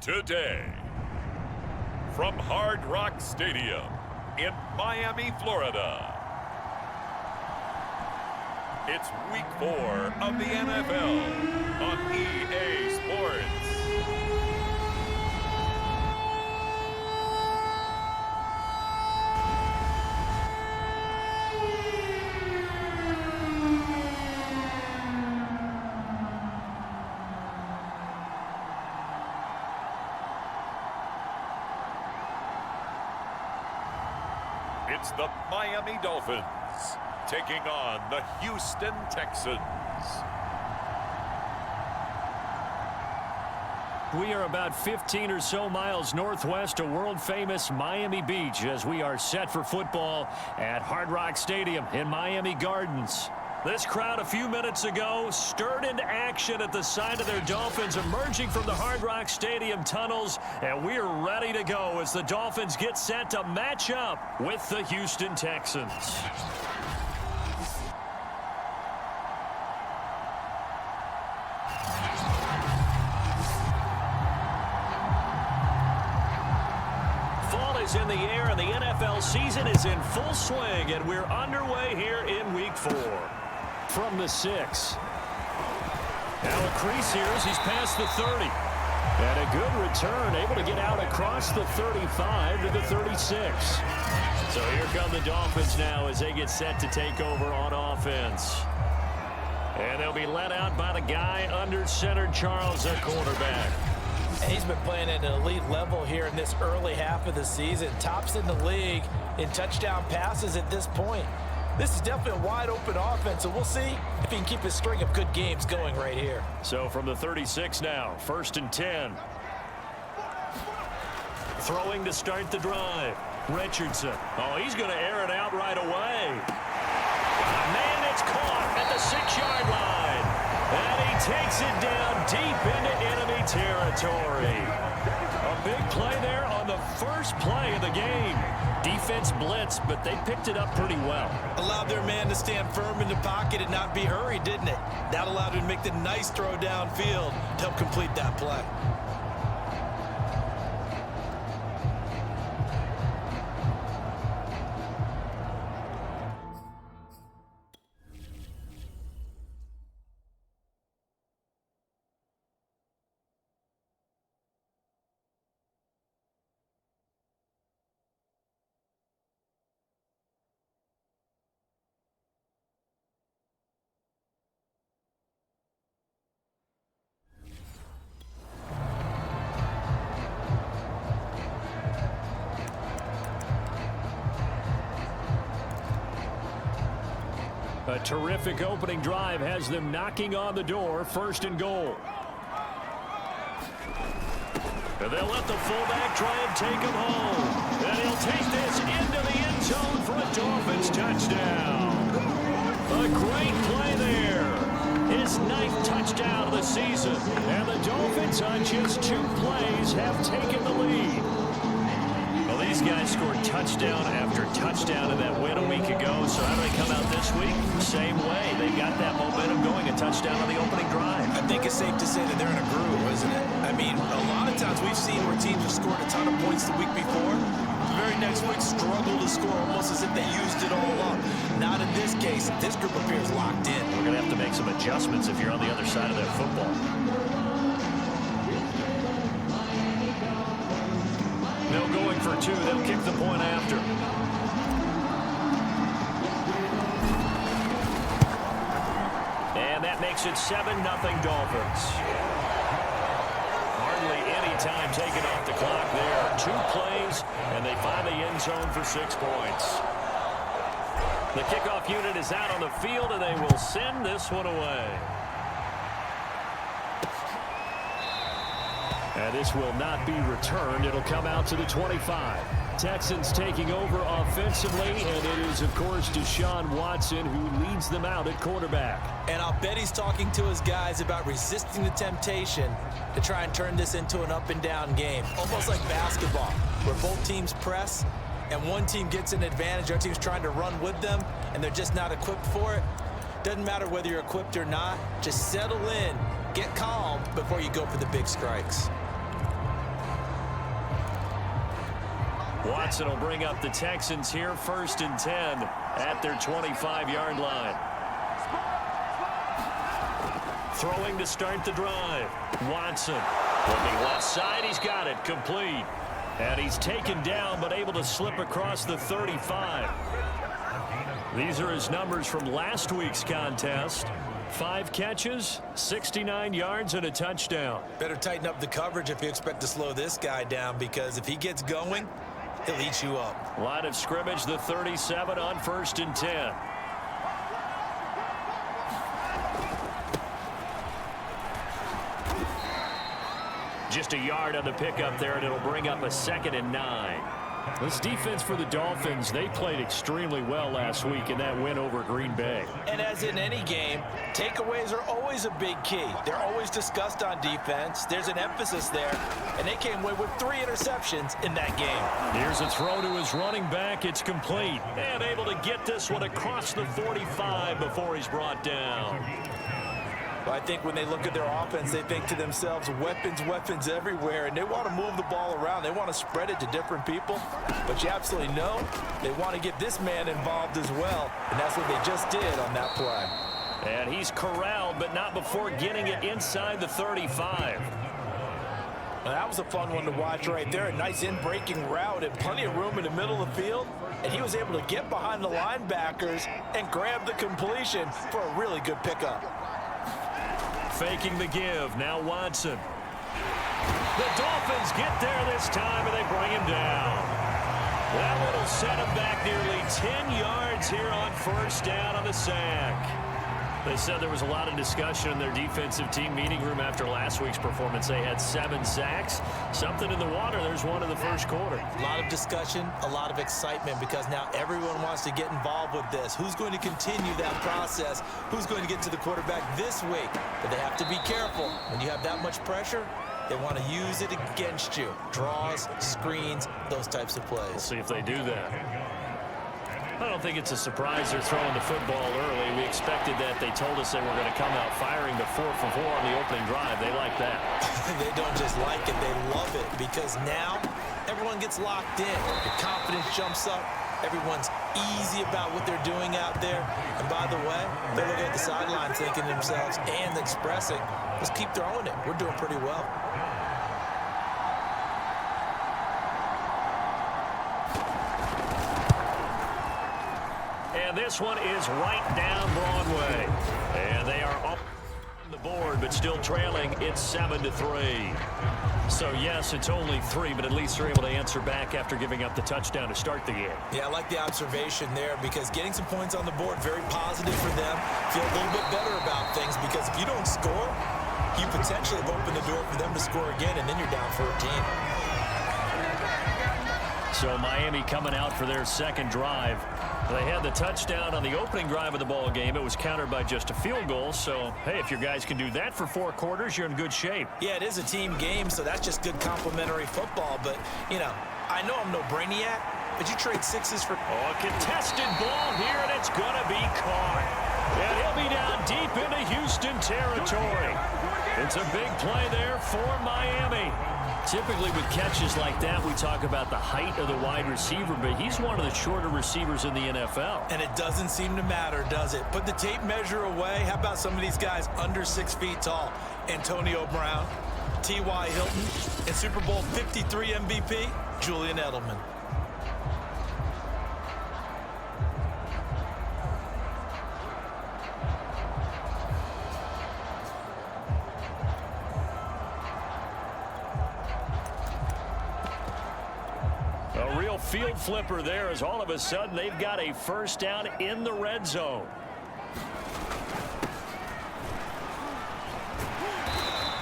Today, from Hard Rock Stadium in Miami, Florida, it's Week 4 of the NFL on EA Sports. It's the Miami Dolphins taking on the Houston Texans. We are about 15 or so miles northwest of world-famous Miami Beach as we are set for football at Hard Rock Stadium in Miami Gardens. This crowd a few minutes ago stirred into action at the side of their Dolphins emerging from the Hard Rock Stadium tunnels, and we are ready to go as the Dolphins get set to match up with the Houston Texans. Fall is in the air and the NFL season is in full swing, and we're underway here in Week 4. From the 6. Now a crease here as he's past the 30. And a good return, able to get out across the 35 to the 36. So here come the Dolphins now as they get set to take over on offense. And they'll be led out by the guy under center, Charles, their quarterback. And he's been playing at an elite level here in this early half of the season. Tops in the league in touchdown passes at this point. This is definitely a wide-open offense, so we'll see if he can keep his string of good games going right here. So from the 36 now, 1st and 10. Throwing to start the drive. Richardson. Oh, he's going to air it out right away. Man, it's caught at the 6-yard line. And he takes it down deep into enemy territory. A big play there on the first play of the game. Defense blitz, but they picked it up pretty well. Allowed their man to stand firm in the pocket and not be hurried, didn't it? That allowed him to make the nice throw downfield to help complete that play. A terrific opening drive has them knocking on the door, 1st and goal. And they'll let the fullback try and take him home. And he'll take this into the end zone for a Dolphins touchdown. A great play there. His 9th touchdown of the season. And the Dolphins on just 2 plays have taken the lead. Well, these guys scored touchdown after touchdown in that win a week ago. So how do they come out this week? Same way. They got that momentum going, a touchdown on the opening drive. I think it's safe to say that they're in a groove, isn't it? I mean, a lot of times we've seen where teams have scored a ton of points the week before. The very next week struggle to score almost as if they used it all up. Not in this case. This group appears locked in. We're going to have to make some adjustments if you're on the other side of that football. No going for 2. They'll kick the point after. And that makes it 7-0 Dolphins. Hardly any time taken off the clock there. 2 plays, and they find the end zone for 6 points. The kickoff unit is out on the field, and they will send this one away. And this will not be returned. It'll come out to the 25. Texans taking over offensively, and it is, of course, Deshaun Watson who leads them out at quarterback. And I'll bet he's talking to his guys about resisting the temptation to try and turn this into an up-and-down game, almost like basketball, where both teams press and one team gets an advantage, our team's trying to run with them, and they're just not equipped for it. Doesn't matter whether you're equipped or not. Just settle in, get calm before you go for the big strikes. Watson will bring up the Texans here, 1st and 10 at their 25-yard line. Throwing to start the drive. Watson looking left side. He's got it. Complete. And he's taken down but able to slip across the 35. These are his numbers from last week's contest. 5 catches, 69 yards, and a touchdown. Better tighten up the coverage if you expect to slow this guy down, because if he gets going, he'll eat you up. Line of scrimmage, the 37 on 1st and 10. Just a yard on the pickup there, and it'll bring up a 2nd and 9. This defense for the Dolphins, they played extremely well last week in that win over Green Bay. And as in any game, takeaways are always a big key. They're always discussed on defense. There's an emphasis there, and they came away with 3 interceptions in that game. Here's a throw to his running back. It's complete. And able to get this one across the 45 before he's brought down. I think when they look at their offense, they think to themselves, weapons everywhere, and they want to move the ball around. They want to spread it to different people, but you absolutely know they want to get this man involved as well, and that's what they just did on that play. And he's corralled, but not before getting it inside the 35. Now, that was a fun one to watch right there. A nice in-breaking route and plenty of room in the middle of the field, and he was able to get behind the linebackers and grab the completion for a really good pickup. Faking the give. Now Watson. The Dolphins get there this time, and they bring him down. That one will set him back nearly 10 yards here on 1st down on the sack. They said there was a lot of discussion in their defensive team meeting room after last week's performance. They had 7 sacks. Something in the water. There's one in the 1st quarter. A lot of discussion, a lot of excitement, because now everyone wants to get involved with this. Who's going to continue that process? Who's going to get to the quarterback this week? But they have to be careful. When you have that much pressure, they want to use it against you. Draws, screens, those types of plays. We'll see if they do that. I don't think it's a surprise they're throwing the football early. We expected that. They told us they were going to come out firing the 4 for 4 on the opening drive. They like that. They don't just like it, they love it, because now everyone gets locked in. Your confidence jumps up. Everyone's easy about what they're doing out there. And by the way, they're looking at the sideline thinking to themselves and expressing, let's keep throwing it. We're doing pretty well. And this one is right down Broadway. And they are up on the board, but still trailing. It's 7-3. So, yes, it's only 3, but at least they're able to answer back after giving up the touchdown to start the game. Yeah, I like the observation there, because getting some points on the board, very positive for them. Feel a little bit better about things, because if you don't score, you potentially have opened the door for them to score again, and then you're down 14. So Miami coming out for their 2nd drive. They had the touchdown on the opening drive of the ball game. It was countered by just a field goal. So, hey, if your guys can do that for 4 quarters, you're in good shape. Yeah, it is a team game, so that's just good complimentary football. But, you know, I know I'm no brainiac, but you trade 6s for... Oh, a contested ball here, and it's going to be caught. And he'll be down deep into Houston territory. It's a big play there for Miami. Typically with catches like that, we talk about the height of the wide receiver, but he's one of the shorter receivers in the NFL. And it doesn't seem to matter, does it? Put the tape measure away. How about some of these guys under 6 feet tall? Antonio Brown, T.Y. Hilton, and Super Bowl 53 MVP, Julian Edelman. A real field flipper there, as all of a sudden they've got a 1st down in the red zone.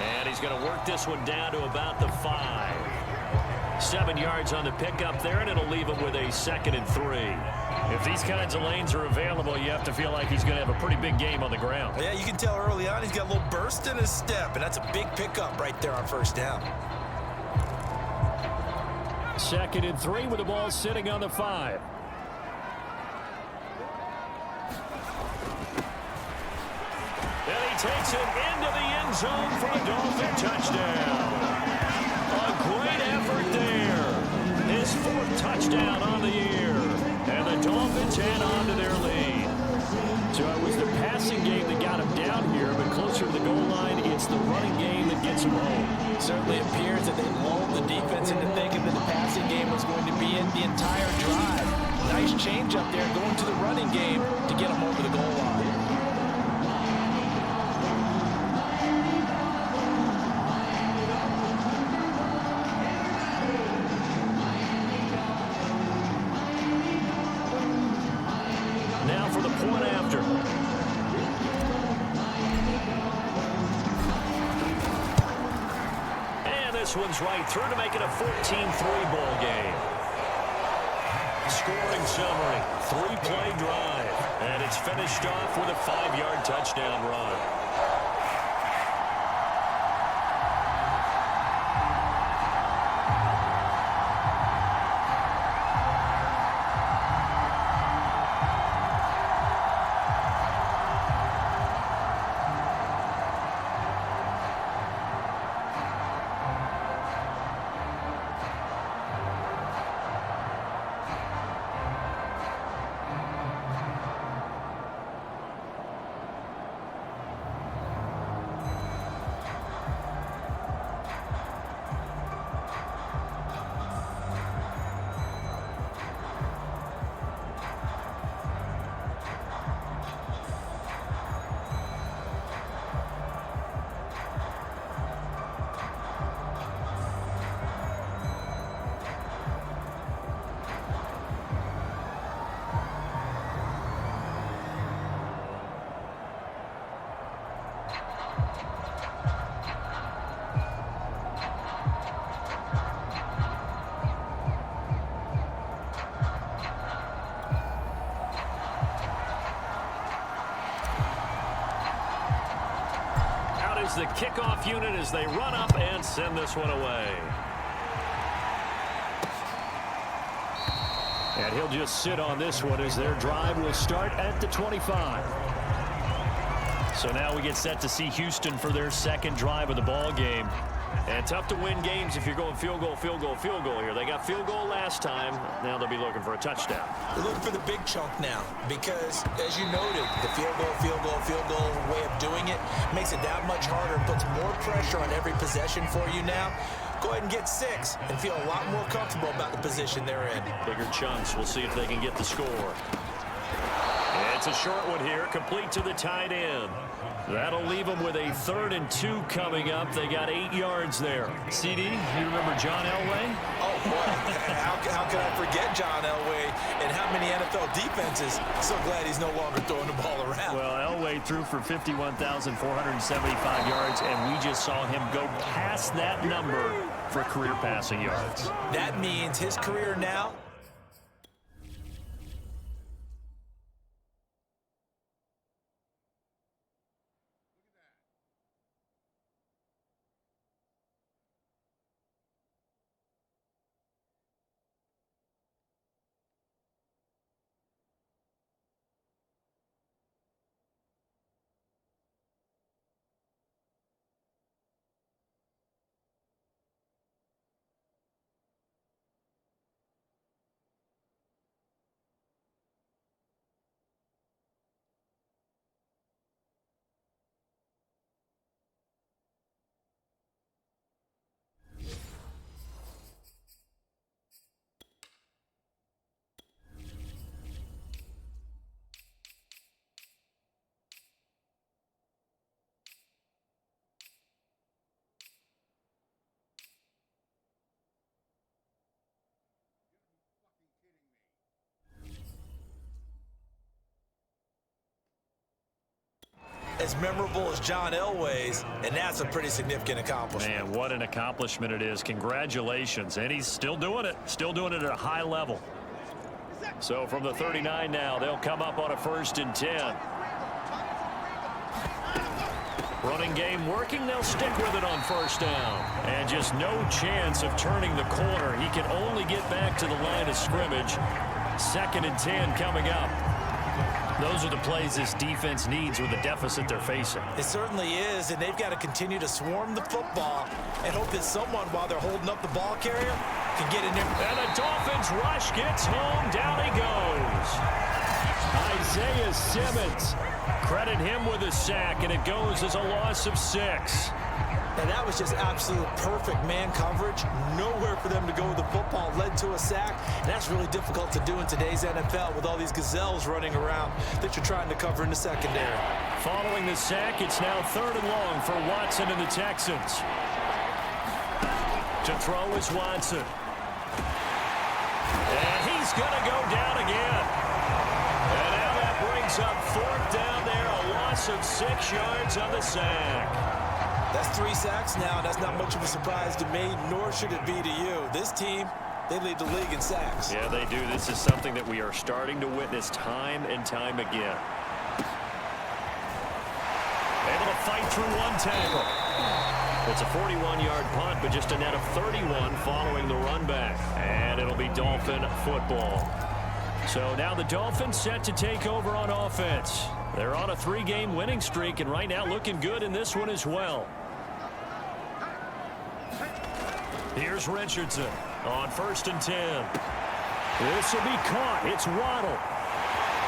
And he's going to work this one down to about the 5. 7 yards on the pickup there, and it'll leave him with a 2nd and 3. If these kinds of lanes are available, you have to feel like he's going to have a pretty big game on the ground. Yeah, you can tell early on he's got a little burst in his step, and that's a big pickup right there on 1st down. 2nd and 3 with the ball sitting on the 5. And he takes it into the end zone for a Dolphin touchdown. A great effort there. His 4th touchdown on the year. And the Dolphins head on to their lead. So it was the passing game that got him down here, but closer to the goal line, it's the running game that gets him home. Certainly appears that they lulled the defense into thinking that the passing game was going to be in the entire drive. Nice change up there going to the running game to get him over the goal line. Now for the point after. And this one's right through to make it a 14-3 ball game. Scoring summary, 3-play drive. And it's finished off with a 5-yard touchdown run. The kickoff unit as they run up and send this one away. And he'll just sit on this one as their drive will start at the 25. So now we get set to see Houston for their second drive of the ball game. And tough to win games if you're going field goal, field goal, field goal here. They got field goal last time. Now they'll be looking for a touchdown. They're looking for the big chunk now because, as you noted, the field goal way of doing it makes it that much harder, puts more pressure on every possession for you now. Go ahead and get 6 and feel a lot more comfortable about the position they're in. Bigger chunks. We'll see if they can get the score. It's a short one here, complete to the tight end. That'll leave them with a 3rd and 2 coming up. They got 8 yards there. CD, you remember John Elway? Oh, boy. How can I forget John Elway and how many NFL defenses? So glad he's no longer throwing the ball around. Well, Elway threw for 51,475 yards, and we just saw him go past that number for career passing yards. That means his career now. As memorable as John Elway's, and that's a pretty significant accomplishment. Man, what an accomplishment it is. Congratulations. And he's still doing it at a high level. So from the 39 now, they'll come up on a 1st and 10. Running game working. They'll stick with it on 1st down. And just no chance of turning the corner. He can only get back to the line of scrimmage. 2nd and 10 coming up. Those are the plays this defense needs with the deficit they're facing. It certainly is, and they've got to continue to swarm the football and hope that someone, while they're holding up the ball carrier, can get in there. And the Dolphins rush gets home. Down he goes. Isaiah Simmons. Credit him with a sack, and it goes as a loss of 6. And that was just absolute perfect man coverage. Nowhere for them to go with the football. Led to a sack. And that's really difficult to do in today's NFL with all these gazelles running around that you're trying to cover in the secondary. Following the sack, it's now 3rd and long for Watson and the Texans. To throw is Watson. And he's going to go down again. And now that brings up 4th down there. A loss of 6 yards on the sack. That's 3 sacks now. That's not much of a surprise to me, nor should it be to you. This team, they lead the league in sacks. Yeah, they do. This is something that we are starting to witness time and time again. Able to fight through one tackle. It's a 41-yard punt, but just a net of 31 following the run back. And it'll be Dolphin football. So now the Dolphins set to take over on offense. They're on a 3-game winning streak, and right now looking good in this one as well. Here's Richardson on 1st and 10. This will be caught. It's Waddle.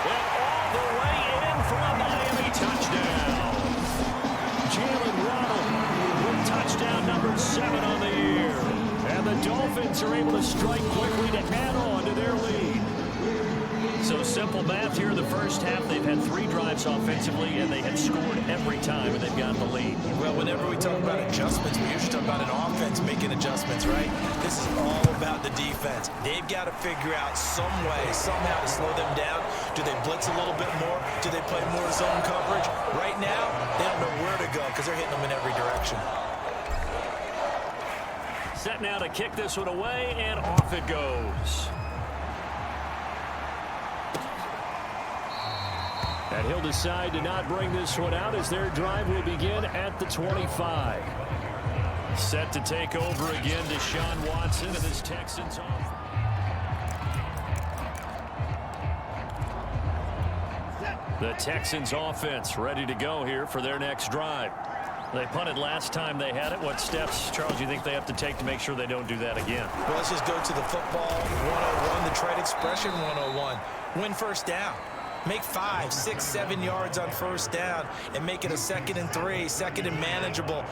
And all the way in for a Miami touchdown. Jalen Waddle with touchdown number 7 on the year. And the Dolphins are able to strike quickly to add on to their lead. So simple math here in the first half. They've had 3 drives offensively, and they have scored every time, and they've got the lead. Well, whenever we talk about adjustments, we usually talk about an offense making adjustments, right? This is all about the defense. They've got to figure out some way, somehow to slow them down. Do they blitz a little bit more? Do they play more zone coverage? Right now, they don't know where to go because they're hitting them in every direction. Set now to kick this one away, and off it goes. And he'll decide to not bring this one out as their drive will begin at the 25. Set to take over again, Deshaun Watson and his Texans off. The Texans offense ready to go here for their next drive. They punted last time they had it. What steps, Charles, do you think they have to take to make sure they don't do that again? Well, let's just go to the football 101, the trade expression 101. Win first down. Make 5, 6, 7 yards on first down and make it a 2nd and 3, 2nd and manageable.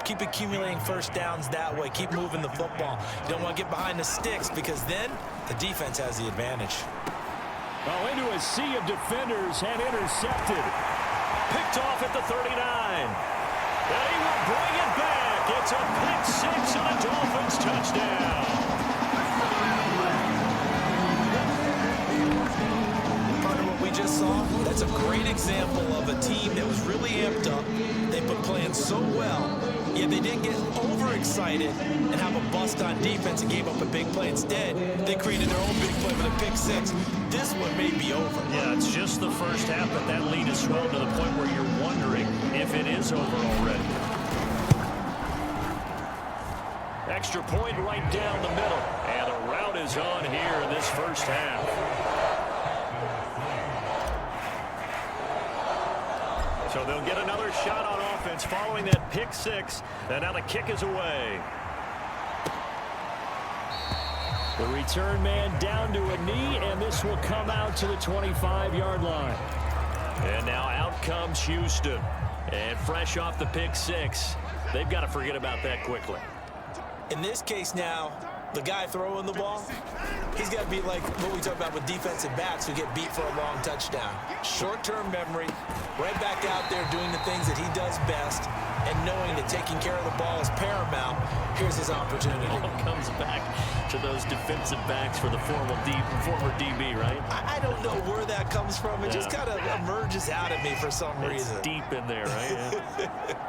Keep accumulating first downs that way. Keep moving the football. You don't want to get behind the sticks because then the defense has the advantage. Oh, into a sea of defenders and intercepted. Picked off at the 39. And he will bring it back. It's a pick 6 and a Dolphins touchdown. We just saw, that's a great example of a team that was really amped up. They've been playing so well, yet they didn't get overexcited and have a bust on defense and gave up a big play. Instead, they created their own big play with a pick 6. This one may be over. Yeah, it's just the first half, but that lead has swelled to the point where you're wondering if it is over already. Extra point right down the middle, and a rout is on here in this first half. So they'll get another shot on offense following that pick 6. And now the kick is away. The return man down to a knee, and this will come out to the 25-yard line. And now out comes Houston. And fresh off the pick 6, they've got to forget about that quickly. In this case now, the guy throwing the ball, he's got to be like what we talk about with defensive backs who get beat for a long touchdown. Short-term memory, right back out there doing the things that he does best, and knowing that taking care of the ball is paramount. Here's his opportunity. It all comes back to those defensive backs for the former DB, right? I don't know where that comes from. It just kind of emerges out of me for some reason. It's deep in there, right? Yeah.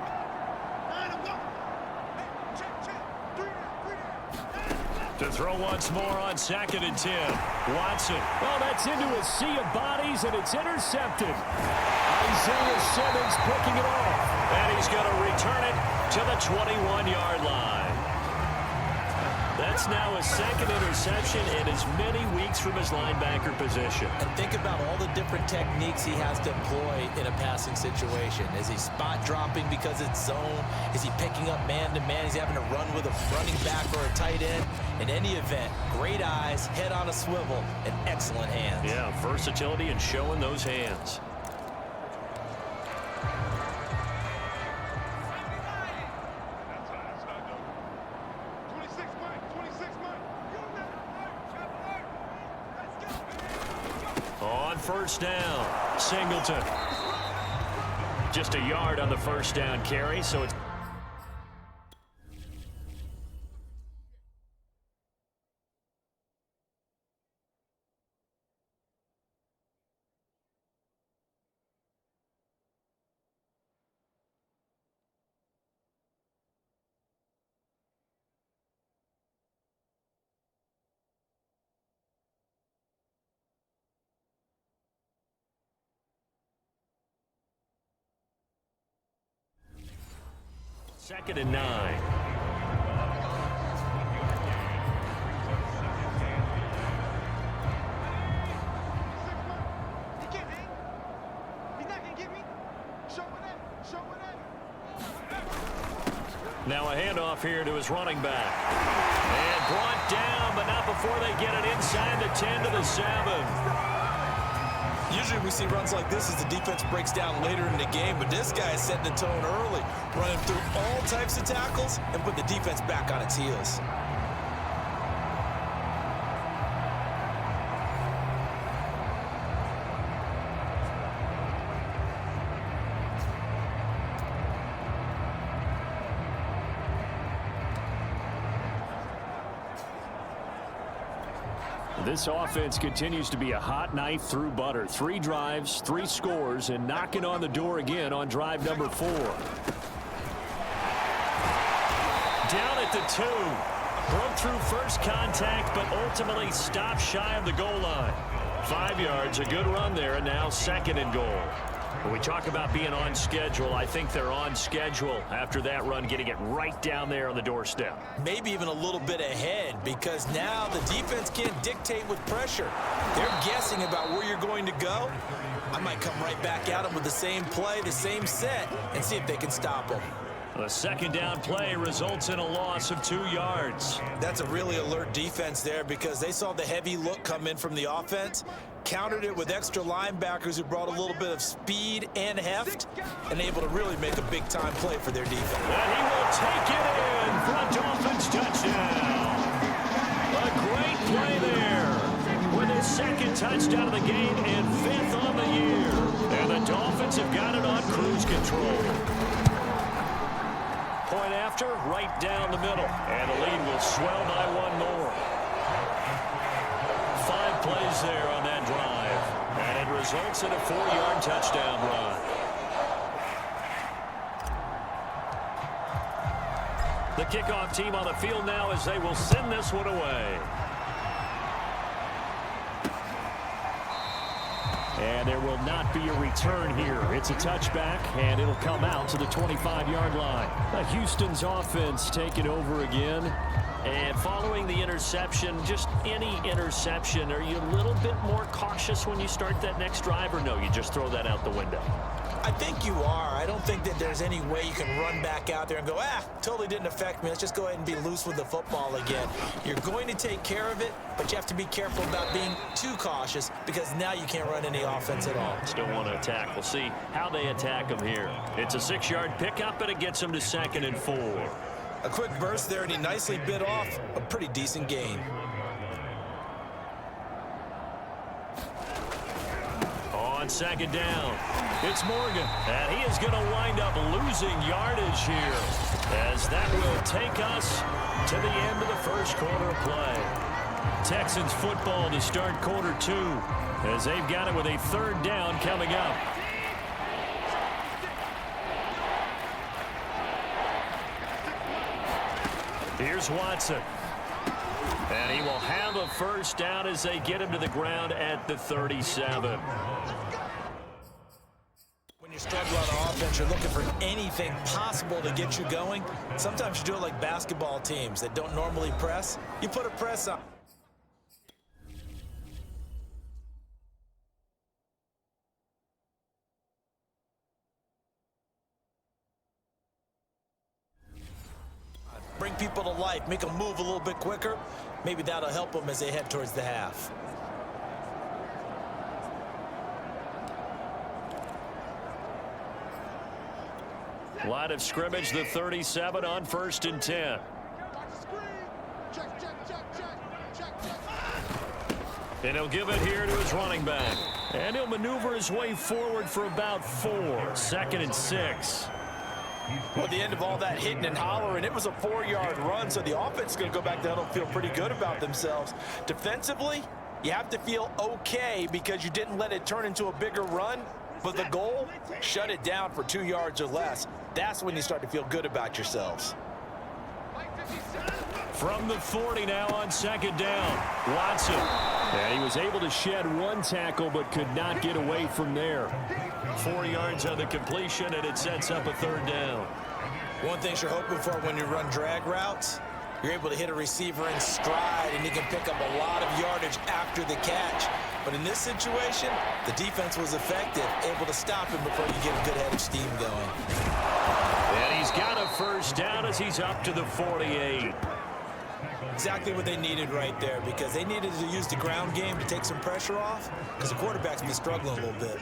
To throw once more on 2nd and 10. Watson. Oh, that's into a sea of bodies, and it's intercepted. Isaiah Simmons picking it off. And he's going to return it to the 21-yard line. That's now his second interception in as many weeks from his linebacker position. And think about all the different techniques he has to employ in a passing situation. Is he spot dropping because it's zone? Is he picking up man-to-man? He's having to run with a running back or a tight end. In any event, great eyes, head on a swivel, and excellent hands. Yeah, versatility and showing those hands. On first down, Singleton. Just a yard on the first down carry, so it's... Second and 9. Now a handoff here to his running back. And brought down, but not before they get it inside the 10 to the 7. Usually we see runs like this as the defense breaks down later in the game, but this guy is setting the tone early, running through all types of tackles and put the defense back on its heels. This offense continues to be a hot knife through butter. 3 drives, 3 scores, and knocking on the door again on drive number 4. Down at the 2. Broke through first contact, but ultimately stopped shy of the goal line. 5 yards, a good run there, and now second and goal. When we talk about being on schedule, I think they're on schedule after that run, getting it right down there on the doorstep. Maybe even a little bit ahead, because now the defense can't dictate with pressure. They're guessing about where you're going to go. I might come right back at them with the same play, the same set, and see if they can stop them. The second down play results in a loss of 2 yards. That's a really alert defense there, because they saw the heavy look come in from the offense, countered it with extra linebackers who brought a little bit of speed and heft, and able to really make a big-time play for their defense. And he will take it in for a Dolphins touchdown. A great play there with his second touchdown of the game and 5th on the year. And the Dolphins have got it on cruise control. Point after, right down the middle. And the lead will swell by 1 more. 5 plays there on that drive. And it results in a 4-yard touchdown run. The kickoff team on the field now as they will send this one away. And there will not be a return here. It's a touchback, and it'll come out to the 25-yard line. Houston's offense taking over again. And following the interception, just any interception, are you a little bit more cautious when you start that next drive, or no, you just throw that out the window? I think you are. I don't think that there's any way you can run back out there and go, totally didn't affect me. Let's just go ahead and be loose with the football again. You're going to take care of it, but you have to be careful about being too cautious, because now you can't run any offense at all. Still want to attack. We'll see how they attack them here. It's a 6-yard pickup, and it gets them to 2nd and 4. A quick burst there, and he nicely bit off a pretty decent gain. On 2nd down, it's Morgan, and he is going to wind up losing yardage here, as that will take us to the end of the first quarter of play. Texans football to start quarter 2, as they've got it with a 3rd down coming up. Here's Watson. And he will have a first down as they get him to the ground at the 37. When you struggle on offense, you're looking for anything possible to get you going. Sometimes you do it like basketball teams that don't normally press. You put a press on. Bring people to life, make them move a little bit quicker. Maybe that'll help them as they head towards the half. Line of scrimmage, the 37 on 1st and 10. And he'll give it here to his running back. And he'll maneuver his way forward for about 4. 2nd and 6. Well, at the end of all that hitting and hollering, it was a 4-yard run, so the offense is going to go back to huddle and feel pretty good about themselves. Defensively, you have to feel okay because you didn't let it turn into a bigger run, but the goal, shut it down for 2 yards or less. That's when you start to feel good about yourselves. From the 40 now on 2nd down, Watson. And he was able to shed 1 tackle but could not get away from there. 4 yards on the completion, and it sets up a 3rd down. One thing you're hoping for when you run drag routes, you're able to hit a receiver in stride, and he can pick up a lot of yardage after the catch. But in this situation, the defense was effective, able to stop him before you get a good head of steam going. And he's got a 1st down as he's up to the 48. Exactly what they needed right there, because they needed to use the ground game to take some pressure off, because the quarterback's been struggling a little bit.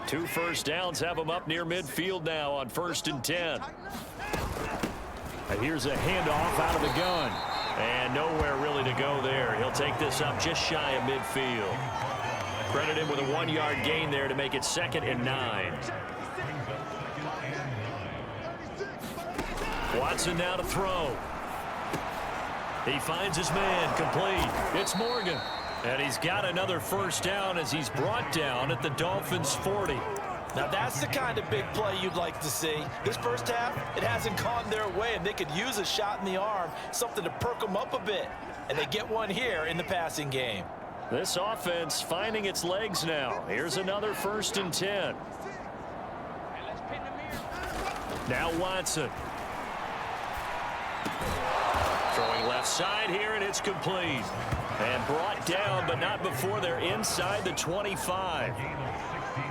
2 first downs have him up near midfield now on 1st and 10. And here's a handoff out of the gun. And nowhere really to go there. He'll take this up just shy of midfield. Credit him with a 1-yard gain there to make it 2nd and 9. Watson now to throw. He finds his man, complete. It's Morgan. And he's got another 1st down as he's brought down at the Dolphins' 40. Now that's the kind of big play you'd like to see. This first half, it hasn't gone their way, and they could use a shot in the arm, something to perk them up a bit. And they get one here in the passing game. This offense finding its legs now. Here's another 1st and 10. Now Watson. Throwing left side here, and it's complete. And brought down, but not before they're inside the 25.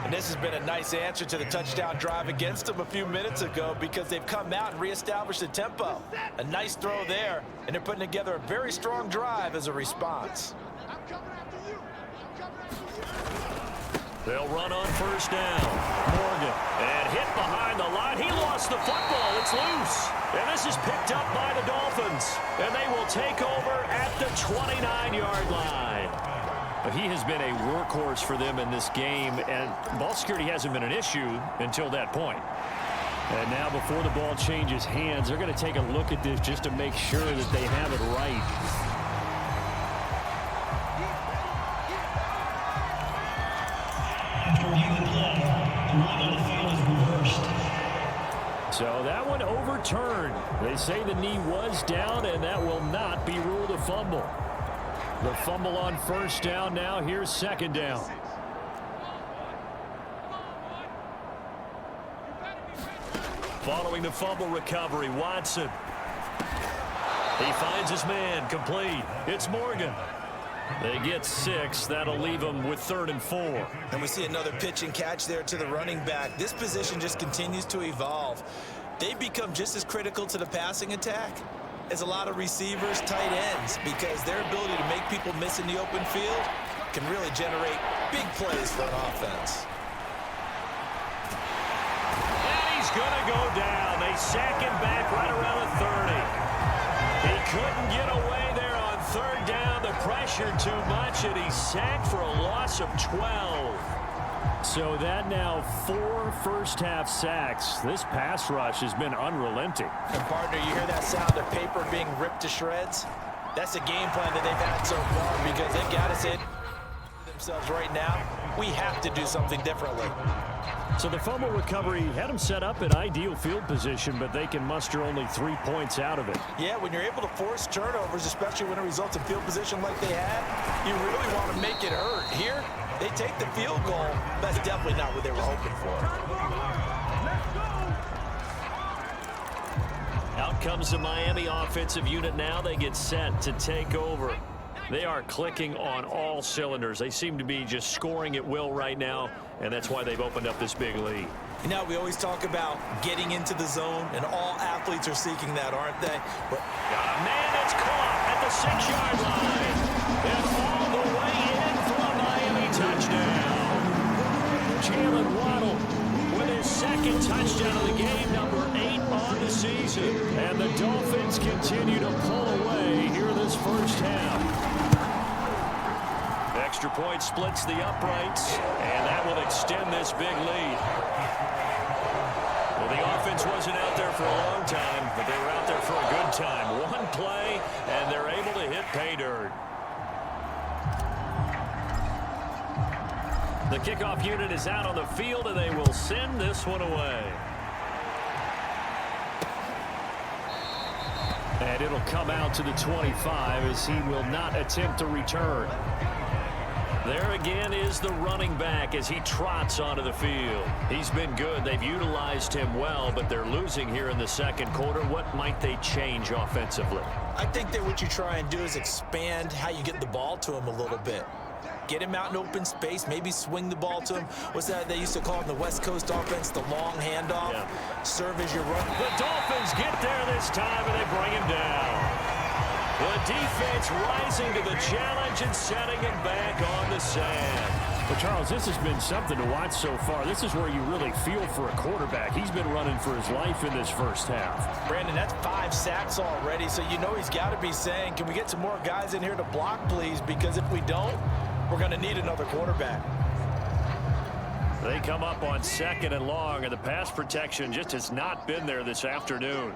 And this has been a nice answer to the touchdown drive against them a few minutes ago, because they've come out and reestablished the tempo. A nice throw there, and they're putting together a very strong drive as a response. They'll run on 1st down. Morgan, and hit behind the line. He lost the football. It's loose. And this is picked up by the Dolphins. And they will take over at the 29-yard line. But he has been a workhorse for them in this game, and ball security hasn't been an issue until that point. And now before the ball changes hands, they're going to take a look at this just to make sure that they have it right. So that one overturned. They say the knee was down, and that will not be ruled a fumble. The fumble on 1st down now. Here's 2nd down. Following the fumble recovery, Watson. He finds his man, complete. It's Morgan. They get 6. That'll leave them with 3rd and 4. And we see another pitch and catch there to the running back. This position just continues to evolve. They become just as critical to the passing attack as a lot of receivers, tight ends, because their ability to make people miss in the open field can really generate big plays for an offense. And he's going to go down. They sack him back right around the 30. He couldn't get away there on 3rd down. The pressure too much, and he's sacked for a loss of 12. So that now 4 first-half sacks. This pass rush has been unrelenting. And partner, you hear that sound of paper being ripped to shreds? That's a game plan that they've had so far, because they've got to say themselves right now, we have to do something differently. So the fumble recovery had them set up in ideal field position, but they can muster only 3 points out of it. Yeah, when you're able to force turnovers, especially when it results in field position like they had, you really want to make it hurt. Here, they take the field goal. That's definitely not what they were hoping for. Out comes the Miami offensive unit now. They get set to take over. They are clicking on all cylinders. They seem to be just scoring at will right now, and that's why they've opened up this big lead. You know, we always talk about getting into the zone, and all athletes are seeking that, aren't they? Got a man that's caught at the 6-yard line. And all the way in for a Miami touchdown. Jalen Waddle with his second touchdown of the game, number 8 on the season. And the Dolphins continue to pull away here this first half. Extra point splits the uprights, and that will extend this big lead. Well, the offense wasn't out there for a long time, but they were out there for a good time. One play, and they're able to hit pay dirt. The kickoff unit is out on the field, and they will send this one away. And it'll come out to the 25 as he will not attempt to return. There again is the running back as he trots onto the field. He's been good. They've utilized him well, but they're losing here in the second quarter. What might they change offensively? I think that what you try and do is expand how you get the ball to him a little bit. Get him out in open space, maybe swing the ball to him. What's that they used to call in the West Coast offense, the long handoff? Yeah. Serve as your run. The Dolphins get there this time, and they bring him down. The defense rising to the challenge and setting him back on the sand. But, Charles, this has been something to watch so far. This is where you really feel for a quarterback. He's been running for his life in this first half. Brandon, that's 5 sacks already, so you know he's got to be saying, can we get some more guys in here to block, please? Because if we don't, we're going to need another quarterback. They come up on 2nd and long, and the pass protection just has not been there this afternoon.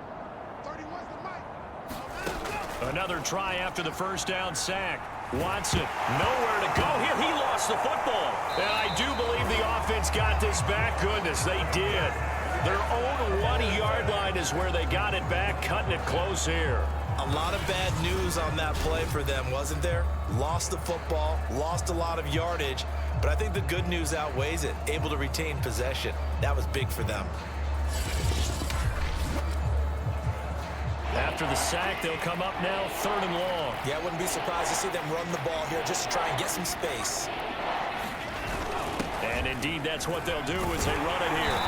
Another try after the first down sack. Watson, nowhere to go here. He lost the football. And I do believe the offense got this back. Goodness, they did. Their own 1-yard line is where they got it back, cutting it close here. A lot of bad news on that play for them, wasn't there? Lost the football, lost a lot of yardage, but I think the good news outweighs it. Able to retain possession. That was big for them. After the sack, they'll come up now 3rd and long. Yeah, I wouldn't be surprised to see them run the ball here just to try and get some space. And indeed, that's what they'll do as they run it here.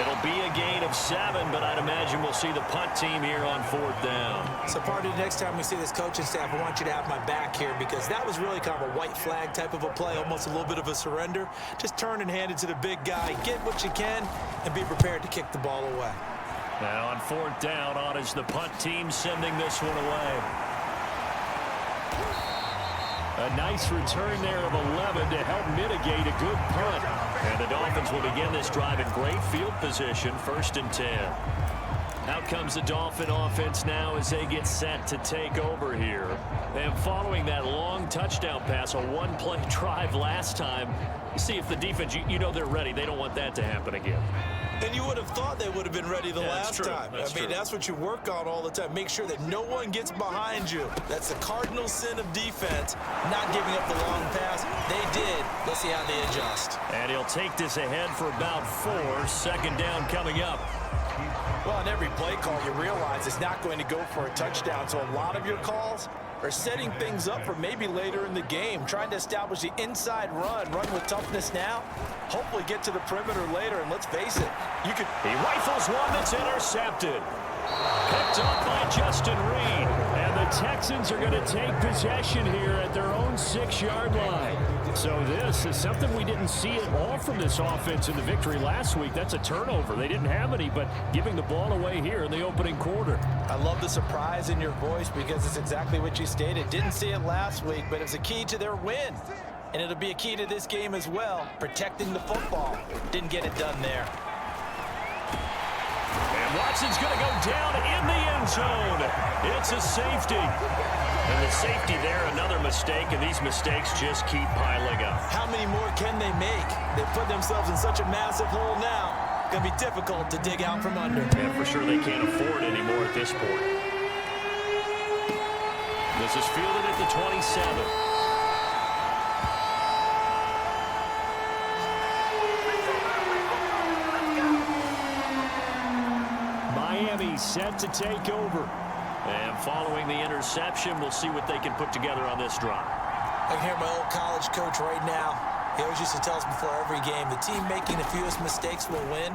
It'll be a gain of 7, but I'd imagine we'll see the punt team here on 4th down. So, Party, next time we see this coaching staff, I want you to have my back here because that was really kind of a white flag type of a play, almost a little bit of a surrender. Just turn and hand it to the big guy, get what you can, and be prepared to kick the ball away. Now on 4th down, on is the punt team sending this one away. A nice return there of 11 to help mitigate a good punt. And the Dolphins will begin this drive in great field position, 1st and 10. Out comes the Dolphin offense now as they get set to take over here. And following that long touchdown pass, a 1-play drive last time, you see if the defense, you know they're ready. They don't want that to happen again. And you would have thought they would have been ready the last time. I mean, that's what you work on all the time. Make sure that no one gets behind you. That's the cardinal sin of defense, not giving up the long pass. They did. Let's see how they adjust. And he'll take this ahead for about 4. 2nd down coming up. Well, on every play call, you realize it's not going to go for a touchdown. So a lot of your calls are setting things up for maybe later in the game, trying to establish the inside run with toughness now, hopefully get to the perimeter later, and let's face it, you could... He rifles one that's intercepted. Picked up by Justin Reed. And the Texans are going to take possession here at their own 6-yard line. So this is something we didn't see at all from this offense in the victory last week. That's a turnover. They didn't have any, but giving the ball away here in the opening quarter. I love the surprise in your voice because it's exactly what you stated. Didn't see it last week, but it's a key to their win. And it'll be a key to this game as well, protecting the football. Didn't get it done there. And Watson's going to go down in the end zone. It's a safety. And the safety there, another mistake, and these mistakes just keep piling up. How many more can they make? They put themselves in such a massive hole now. Going to be difficult to dig out from under. And for sure they can't afford any more at this point. This is fielded at the 27. Miami set to take over. And following the interception, we'll see what they can put together on this drive. I can hear my old college coach right now. He always used to tell us before every game, the team making the fewest mistakes will win.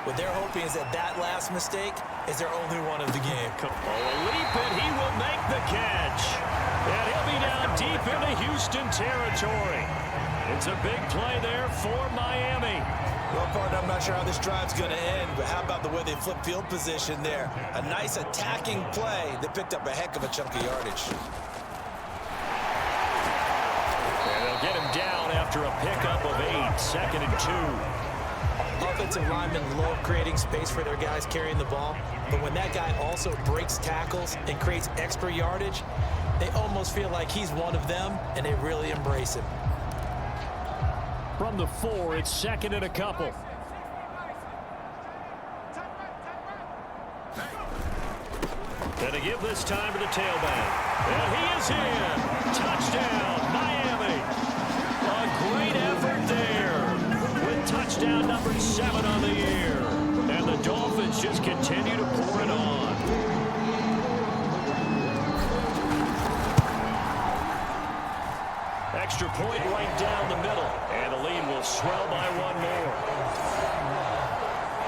What they're hoping is that last mistake is their only one of the game. Oh, a leap, and he will make the catch. And he'll be down deep into Houston territory. It's a big play there for Miami. Well, partner, I'm not sure how this drive's going to end, but how about the way they flip field position there? A nice attacking play that picked up a heck of a chunk of yardage. And they'll get him down after a pickup of 8, 2nd and 2. Offensive linemen love creating space for their guys carrying the ball, but when that guy also breaks tackles and creates extra yardage, they almost feel like he's one of them, and they really embrace him. From the 4, it's 2nd and a couple. And to give this time to the tailback. And he is in. Touchdown, Miami. A great effort there with touchdown number 7 on the year. And the Dolphins just continue to pour it on. Extra point right down the middle. And the lead will swell by 1 more.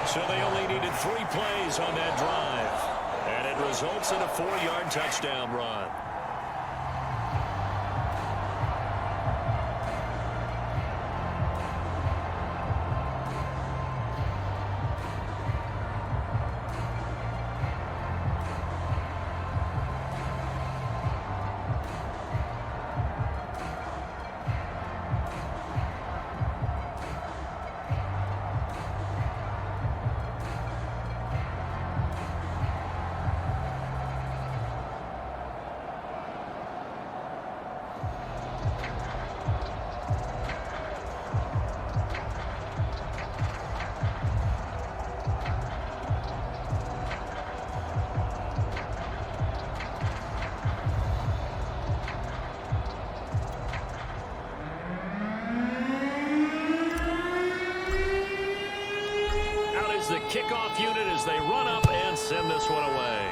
So they only needed 3 plays on that drive. And it results in a 4-yard touchdown run. The kickoff unit as they run up and send this one away.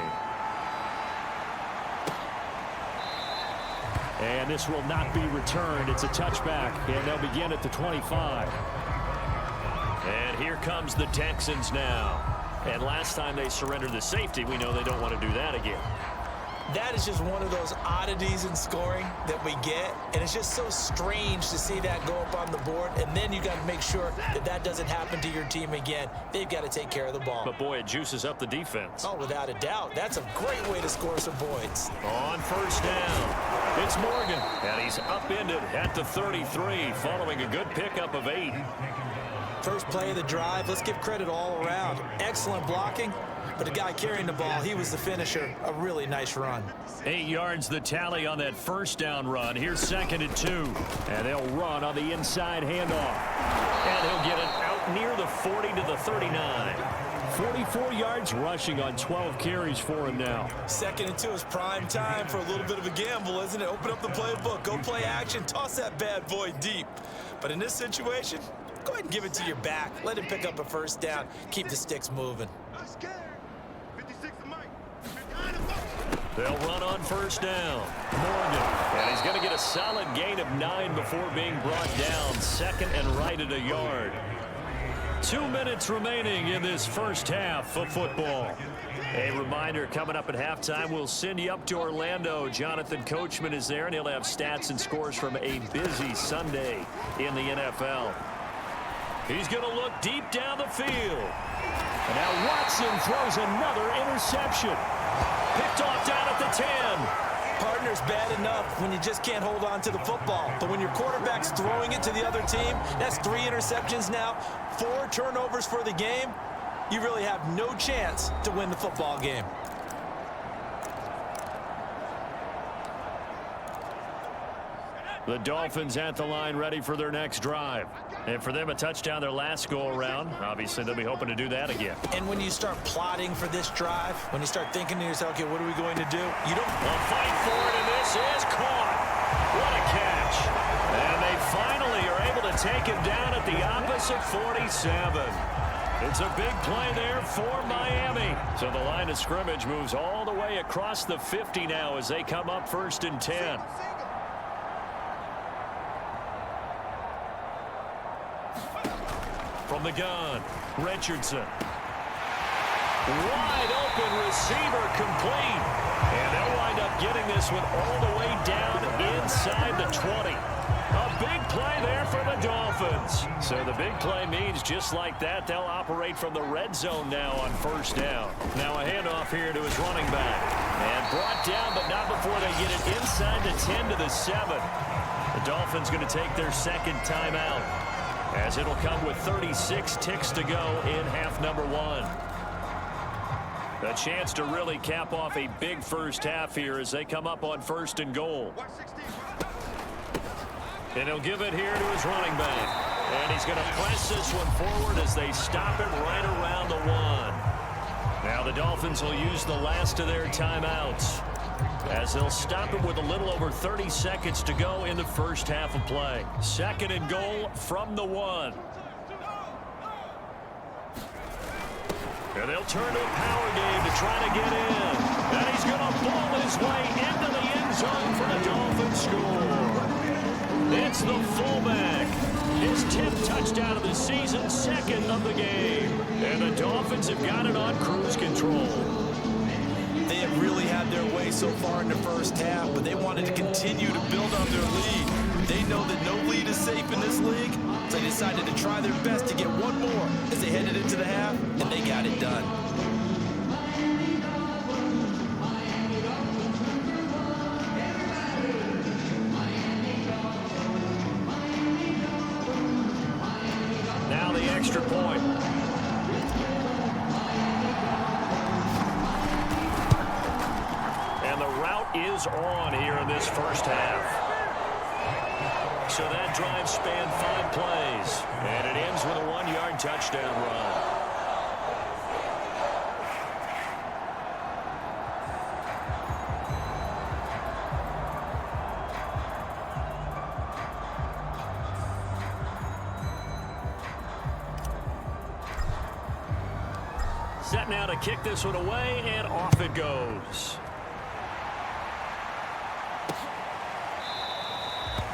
And this will not be returned. It's a touchback, and they'll begin at the 25. And here comes the Texans now. And last time they surrendered the safety, we know they don't want to do that again. That is just one of those oddities in scoring that we get, and it's just so strange to see that go up on the board, and then you got to make sure that that doesn't happen to your team again. They've got to take care of the ball. But boy, it juices up the defense. Oh, without a doubt. That's a great way to score some points. On first down, it's Morgan, and he's upended at the 33 following a good pickup of 8. First play of the drive, let's give credit all around. Excellent blocking. But the guy carrying the ball, he was the finisher. A really nice run. 8 yards the tally on that first down run. Here's 2nd and 2. And they'll run on the inside handoff. And he'll get it out near the 40 to the 39. 44 yards rushing on 12 carries for him now. 2nd and 2 is prime time for a little bit of a gamble, isn't it? Open up the playbook, go play action, toss that bad boy deep. But in this situation, go ahead and give it to your back. Let him pick up a first down. Keep the sticks moving. They'll run on first down. Morgan. And he's going to get a solid gain of 9 before being brought down. 2nd and right at a yard. 2 minutes remaining in this first half of football. A reminder, coming up at halftime, we'll send you up to Orlando. Jonathan Coachman is there, and he'll have stats and scores from a busy Sunday in the NFL. He's going to look deep down the field. And now Watson throws another interception. Picked off down at the 10. Partner's bad enough when you just can't hold on to the football. But when your quarterback's throwing it to the other team, that's 3 interceptions now, 4 turnovers for the game. You really have no chance to win the football game. The Dolphins at the line ready for their next drive. And for them, a touchdown their last go-around. Obviously, they'll be hoping to do that again. And when you start plotting for this drive, when you start thinking to yourself, okay, what are we going to do? You don't fight for it, and this is caught. What a catch. And they finally are able to take him down at the opposite 47. It's a big play there for Miami. So the line of scrimmage moves all the way across the 50 now as they come up 1st and 10. From the gun, Richardson. Wide open receiver complete. And they'll wind up getting this one all the way down inside the 20. A big play there for the Dolphins. So the big play means just like that, they'll operate from the red zone now on 1st down. Now a handoff here to his running back. And brought down, but not before they get it inside the 10 to the 7. The Dolphins going to take their second timeout, as it'll come with 36 ticks to go in half number 1. A chance to really cap off a big first half here as they come up on 1st and goal. And he'll give it here to his running back. And he's going to press this one forward as they stop it right around the 1. Now the Dolphins will use the last of their timeouts, as they'll stop it with a little over 30 seconds to go in the first half of play. 2nd and goal from the 1. And they'll turn to a power game to try to get in. And he's going to ball his way into the end zone for the Dolphins score. It's the fullback. His 10th touchdown of the season, 2nd of the game. And the Dolphins have got it on cruise control. They have really had their way so far in the first half, but they wanted to continue to build on their lead. They know that no lead is safe in this league, so they decided to try their best to get one more as they headed into the half, and they got it done. Now the extra point. And the route is on here in this first half. So that drive spanned 5 plays, and it ends with a 1-yard touchdown run. Set now to kick this one away, and off it goes.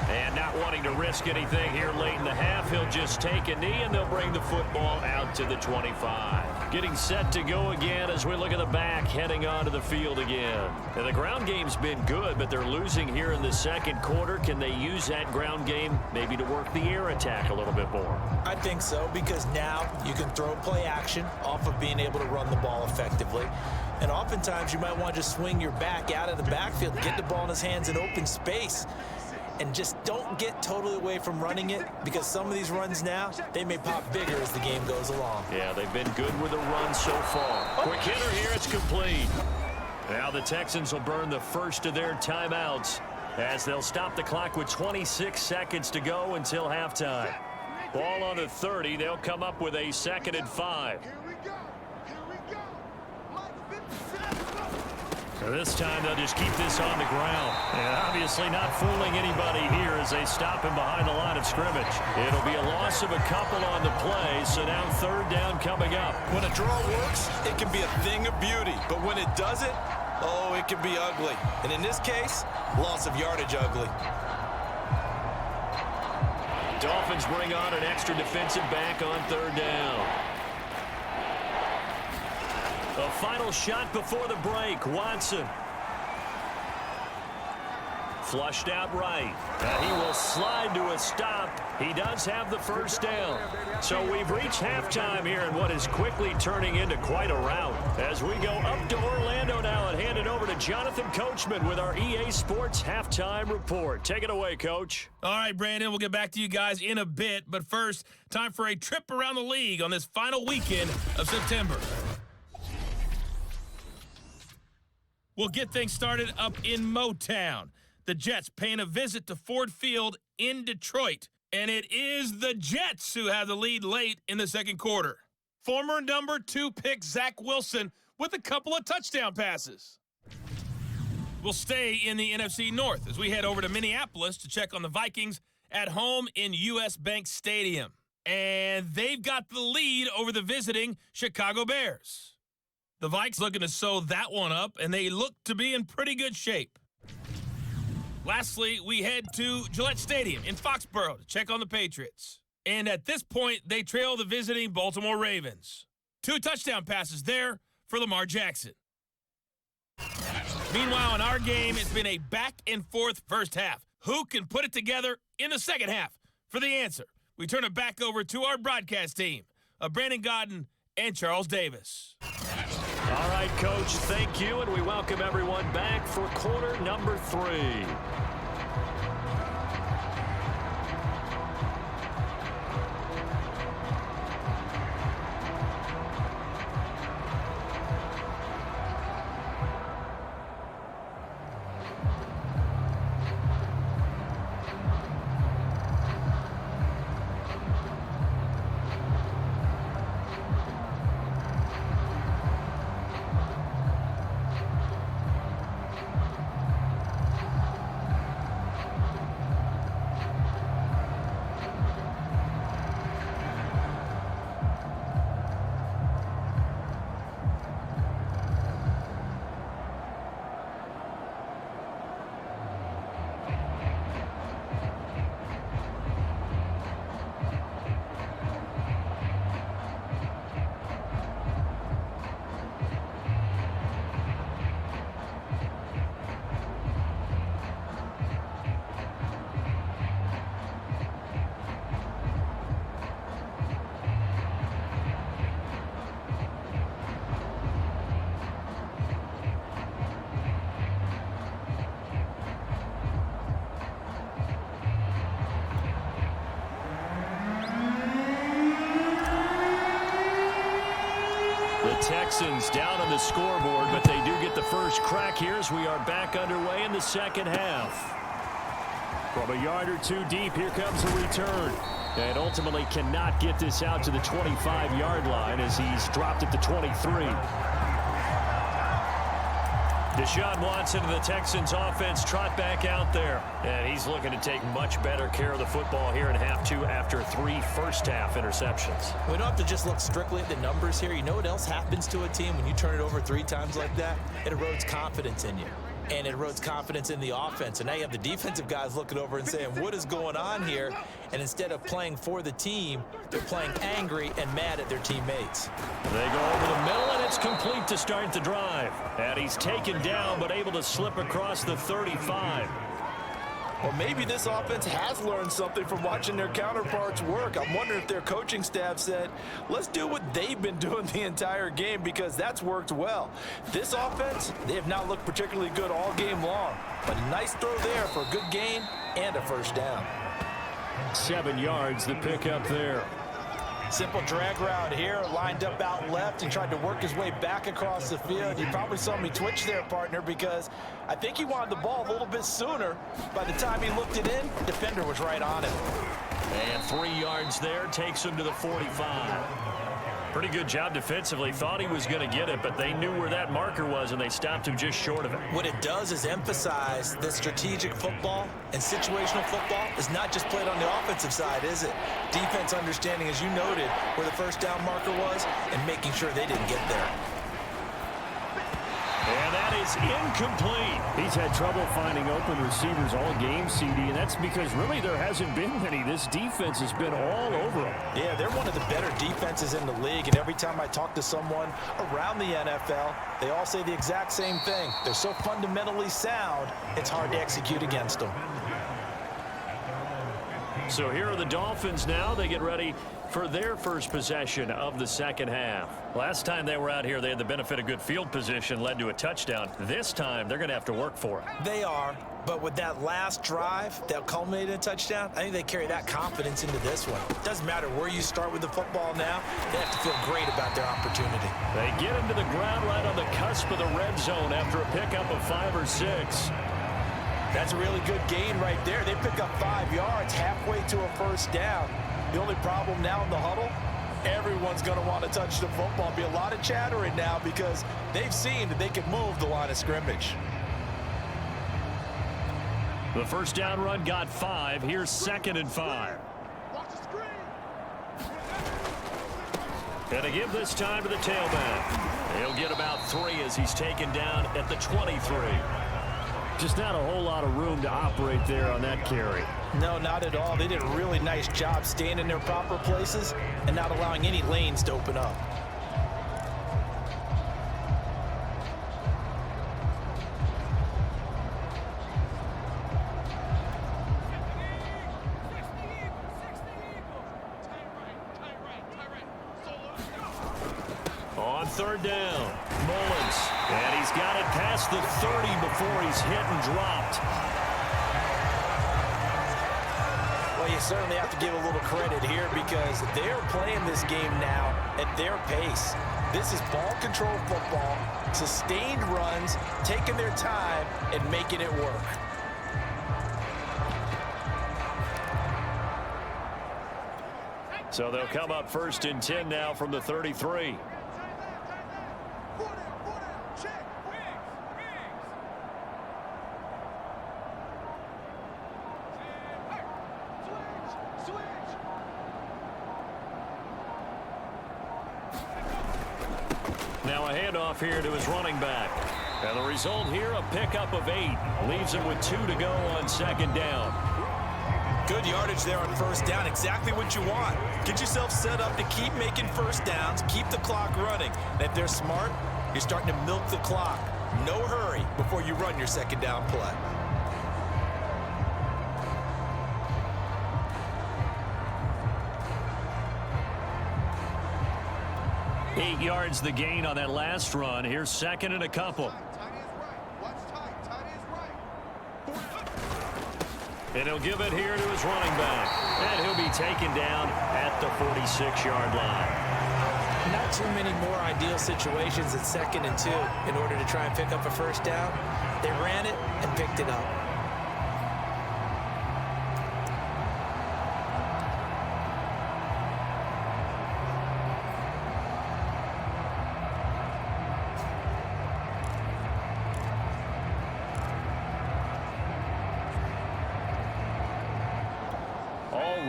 And not wanting to risk anything here late in the half, he'll just take a knee, and they'll bring the football out to the 25. Getting set to go again as we look at the back, heading onto the field again. And the ground game's been good, but they're losing here in the second quarter. Can they use that ground game maybe to work the air attack a little bit more? I think so, because now you can throw play action off of being able to run the ball effectively. And oftentimes you might want to just swing your back out of the backfield and get the ball in his hands in open space. And just don't get totally away from running it, because some of these runs now, they may pop bigger as the game goes along. Yeah, they've been good with the run so far. Quick hitter here, it's complete. Now the Texans will burn the first of their timeouts, as they'll stop the clock with 26 seconds to go until halftime. Ball on the 30, they'll come up with a 2nd and 5. So this time they'll just keep this on the ground. And obviously not fooling anybody here as they stop him behind the line of scrimmage. It'll be a loss of a couple on the play, so now 3rd down coming up. When a draw works, it can be a thing of beauty. But when it doesn't, oh, it can be ugly. And in this case, loss of yardage ugly. Dolphins bring on an extra defensive back on 3rd down. A final shot before the break. Watson. Flushed out right. He will slide to a stop. He does have the first down. So we've reached halftime here in what is quickly turning into quite a rout. As we go up to Orlando now and hand it over to Jonathan Coachman with our EA Sports Halftime Report. Take it away, Coach. All right, Brandon, we'll get back to you guys in a bit. But first, time for a trip around the league on this final weekend of September. We'll get things started up in Motown. The Jets paying a visit to Ford Field in Detroit. And it is the Jets who have the lead late in the second quarter. Former number 2 pick Zach Wilson with a couple of touchdown passes. We'll stay in the NFC North as we head over to Minneapolis to check on the Vikings at home in US Bank Stadium. and they've got the lead over the visiting Chicago Bears. The Vikes looking to sew that one up, and they look to be in pretty good shape. Lastly, we head to Gillette Stadium in Foxborough to check on the Patriots. And at this point, they trail the visiting Baltimore Ravens. 2 touchdown passes there for Lamar Jackson. Meanwhile, in our game, it's been a back-and-forth first half. Who can put it together in the second half? For the answer, we turn it back over to our broadcast team of Brandon Godden and Charles Davis. All right, Coach, thank you, and we welcome everyone back for quarter number 3. Texans down on the scoreboard, but they do get the first crack here as we are back underway in the second half. From a yard or 2 deep, here comes a return. And ultimately cannot get this out to the 25-yard line as he's dropped at the 23. Deshaun Watson and the Texans offense trot back out there. And he's looking to take much better care of the football here in half 2 after 3 first-half interceptions. We don't have to just look strictly at the numbers here. You know what else happens to a team when you turn it over 3 times like that? It erodes confidence in you. And it erodes confidence in the offense. And now you have the defensive guys looking over and saying, what is going on here? And instead of playing for the team, they're playing angry and mad at their teammates. They go over the middle, and it's complete to start the drive. And he's taken down, but able to slip across the 35. Well, maybe this offense has learned something from watching their counterparts work. I'm wondering if their coaching staff said, let's do what they've been doing the entire game, because that's worked well. This offense, they have not looked particularly good all game long. But a nice throw there for a good gain and a first down. 7 yards, the pickup there. Simple drag route here, lined up out left and tried to work his way back across the field. You probably saw me twitch there, partner, because I think he wanted the ball a little bit sooner. By the time he looked it in, defender was right on him. And 3 yards there takes him to the 45. Pretty good job defensively. Thought he was going to get it, but they knew where that marker was, and they stopped him just short of it. What it does is emphasize that strategic football and situational football is not just played on the offensive side, is it? Defense understanding, as you noted, where the first down marker was and making sure they didn't get there. And that is incomplete. He's had trouble finding open receivers all game, CD, and that's because really there hasn't been many. This defense has been all over them. Yeah, they're one of the better defenses in the league, and every time I talk to someone around the NFL, they all say the exact same thing. They're so fundamentally sound, it's hard to execute against them. So here are the Dolphins now. They get ready for their first possession of the second half. Last time they were out here, they had the benefit of good field position, led to a touchdown. This time, they're going to have to work for it. They are, but with that last drive that culminated in a touchdown, I think they carry that confidence into this one. Doesn't matter where you start with the football now, they have to feel great about their opportunity. They get into the ground right on the cusp of the red zone after a pickup of 5 or 6. That's a really good gain right there. They pick up 5 yards halfway to a first down. The only problem now in the huddle, everyone's going to want to touch the football. Be a lot of chattering now because they've seen that they can move the line of scrimmage. The first down run got 5. Here's 2nd and 5. And to give this time to the tailback. He'll get about 3 as he's taken down at the 23. Just not a whole lot of room to operate there on that carry. No, not at all. They did a really nice job staying in their proper places and not allowing any lanes to open up. On third down, Mullins. And he's got it past the 30 before he's hit and dropped. Well, you certainly have to give a little credit here because they're playing this game now at their pace. This is ball control football, sustained runs, taking their time and making it work. So they'll come up 1st and 10 now from the 33. Now a handoff here to his running back. And the result here, a pickup of 8. Leaves him with 2 to go on 2nd down. Good yardage there on 1st down. Exactly what you want. Get yourself set up to keep making 1st downs, keep the clock running. And if they're smart, you're starting to milk the clock. No hurry before you run your 2nd down play. Eight yards the gain on that last run. Here's 2nd and a couple. And he'll give it here to his running back. And he'll be taken down at the 46-yard line. Not too many more ideal situations at 2nd and 2 in order to try and pick up a 1st down. They ran it and picked it up.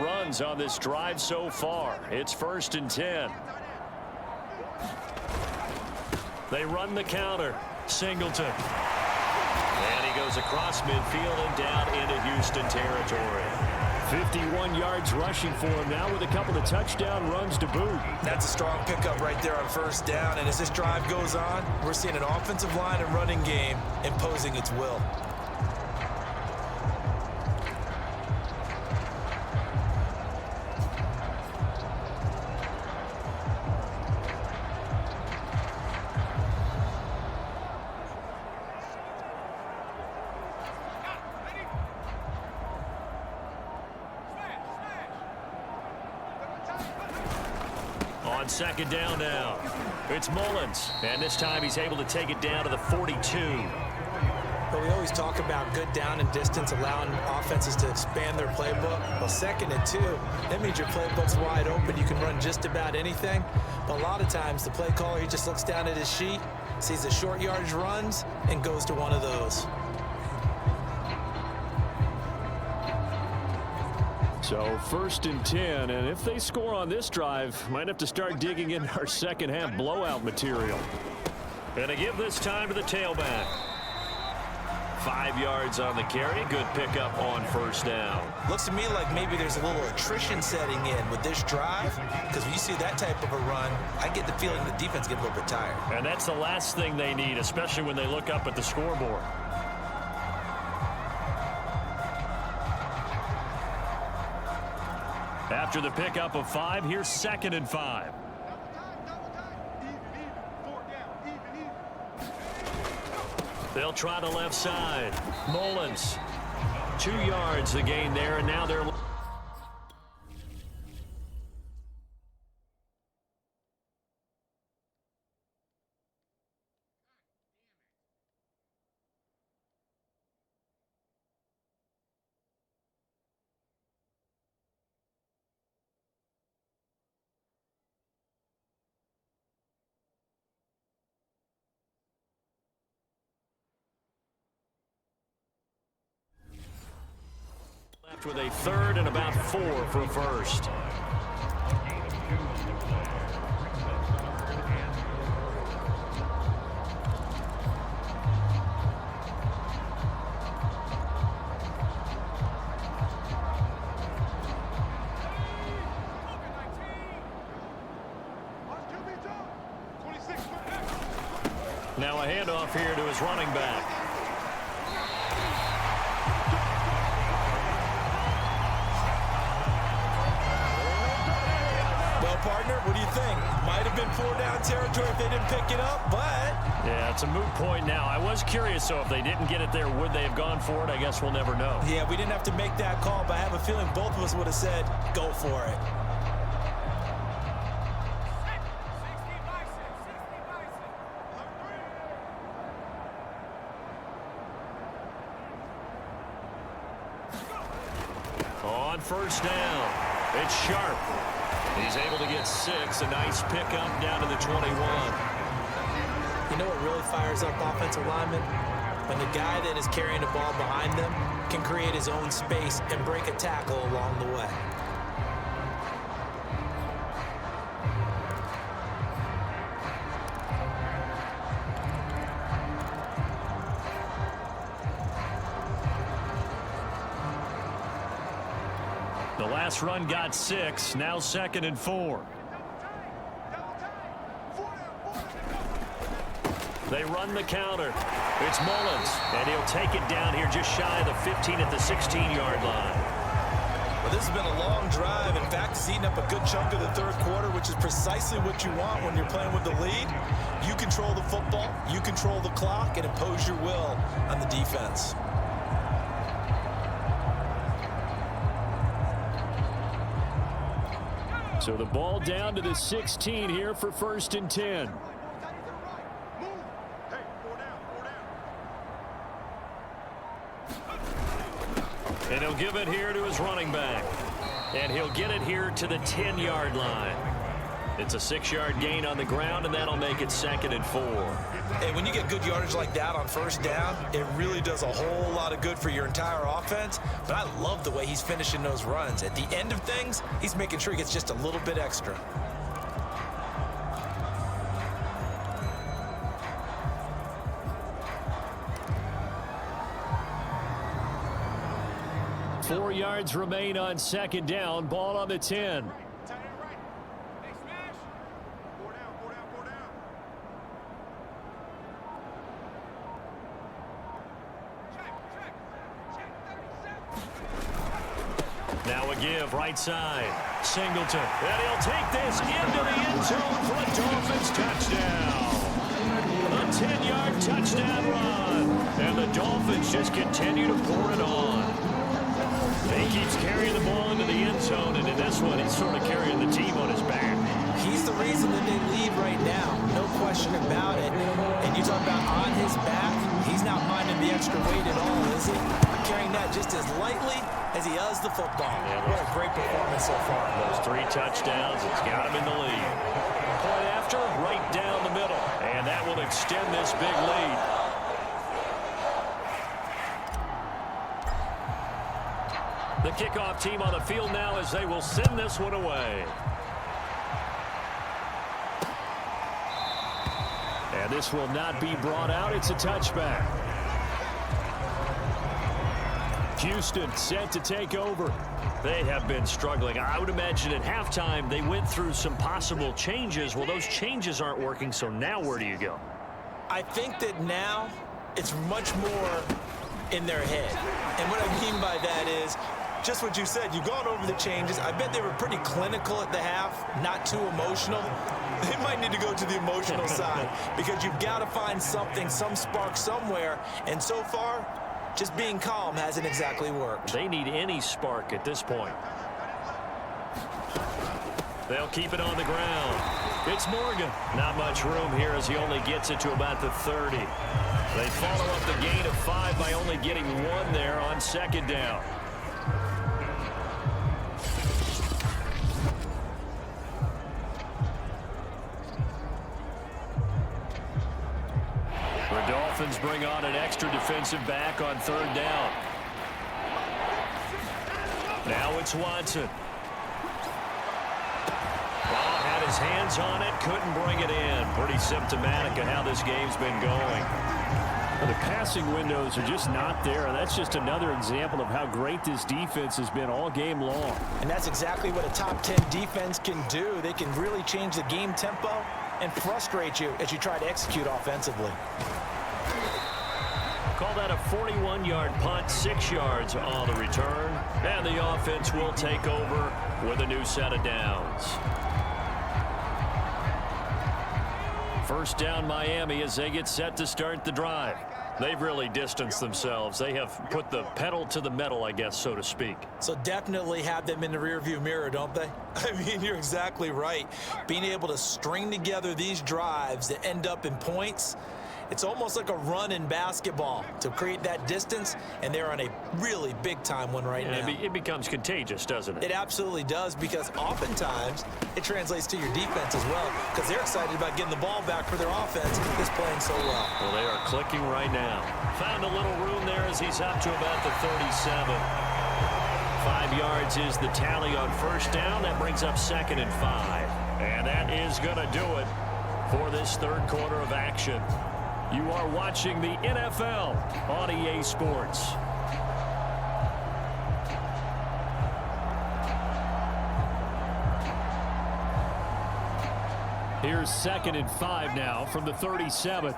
Runs on this drive so far. It's 1st and 10. They run the counter. Singleton. And he goes across midfield and down into Houston territory. 51 yards rushing for him now with a couple of touchdown runs to boot. That's a strong pickup right there on 1st down. And as this drive goes on, we're seeing an offensive line and running game imposing its will. On 2nd down now, it's Mullins. And this time he's able to take it down to the 42. But we always talk about good down and distance, allowing offenses to expand their playbook. Well, 2nd and 2, that means your playbook's wide open. You can run just about anything. But a lot of times, the play caller, he just looks down at his sheet, sees the short yardage runs, and goes to one of those. So 1st and 10, and if they score on this drive, might have to start digging in our 2nd half blowout material. And to give this time to the tailback. 5 yards on the carry. Good pickup on 1st down. Looks to me like maybe there's a little attrition setting in with this drive, because when you see that type of a run, I get the feeling the defense gets a little bit tired. And that's the last thing they need, especially when they look up at the scoreboard. After the pickup of 5, here's 2nd and 5. They'll try the left side. Mullins. 2 yards the gain there, and now they're... with a 3rd and about 4 for 1st. Now a handoff here to his running back. Well, partner, what do you think? Might have been 4-down territory if they didn't pick it up, but... Yeah, it's a moot point now. I was curious, so if they didn't get it there, would they have gone for it? I guess we'll never know. Yeah, we didn't have to make that call, but I have a feeling both of us would have said, go for it. On first down, it's Sharp. He's able to get 6. A nice pickup down to the 21. You know what really fires up offensive linemen? When the guy that is carrying the ball behind them can create his own space and break a tackle along the way. The last run got 6. Now 2nd and 4. They run the counter. It's Mullins, and he'll take it down here just shy of the 15 at the 16-yard line. Well, this has been a long drive. In fact, it's eaten up a good chunk of the third quarter, which is precisely what you want when you're playing with the lead. You control the football, you control the clock, and impose your will on the defense. So the ball down to the 16 here for 1st and 10. And he'll give it here to his running back. And he'll get it here to the 10-yard line. It's a 6-yard gain on the ground, and that'll make it 2nd and 4. And when you get good yardage like that on first down, it really does a whole lot of good for your entire offense. But I love the way he's finishing those runs. At the end of things, he's making sure he gets just a little bit extra. Four yards remain on 2nd down. Ball on the 10. Now a give right side. Singleton. And he'll take this into the end zone for a Dolphins touchdown. A 10-yard touchdown run. And the Dolphins just continue to pour it on. He keeps carrying the ball into the end zone, and in this one, he's sort of carrying the team on his back. He's the reason that they lead right now, no question about it. And you talk about on his back, he's not minding the extra weight at all, is he? Carrying that just as lightly as he does the football. Yeah, what a great performance so far. Those 3 touchdowns, it's got him in the lead. Point after, right down the middle, and that will extend this big lead. The kickoff team on the field now as they will send this one away. And this will not be brought out. It's a touchback. Houston set to take over. They have been struggling. I would imagine at halftime they went through some possible changes. Well, those changes aren't working, so now where do you go? I think that now it's much more in their head. And what I mean by that is just what you said. You've gone over the changes. I bet they were pretty clinical at the half, not too emotional. They might need to go to the emotional side because you've got to find something, some spark somewhere. And so far, just being calm hasn't exactly worked. They need any spark at this point. They'll keep it on the ground. It's Morgan. Not much room here as he only gets it to about the 30. They follow up the gain of 5 by only getting 1 there on 2nd down. The Dolphins bring on an extra defensive back on 3rd down. Now it's Watson. Well, had his hands on it, couldn't bring it in. Pretty symptomatic of how this game's been going. Well, the passing windows are just not there. That's just another example of how great this defense has been all game long. And that's exactly what a top 10 defense can do. They can really change the game tempo and frustrate you as you try to execute offensively. Call that a 41-yard punt, 6 yards on the return. And the offense will take over with a new set of downs. First down Miami as they get set to start the drive. They've really distanced themselves. They have put the pedal to the metal, I guess, so to speak. So definitely have them in the rearview mirror, don't they? I mean, you're exactly right. Being able to string together these drives that end up in points, it's almost like a run in basketball to create that distance, and they're on a really big-time one right now. It becomes contagious, doesn't it? It absolutely does, because oftentimes it translates to your defense as well, because they're excited about getting the ball back for their offense that's playing so well. Well, they are clicking right now. Found a little room there as he's up to about the 37. 5 yards is the tally on first down. That brings up 2nd and 5. And that is going to do it for this third quarter of action. You are watching the NFL on EA Sports. Here's 2nd and 5 now from the 37.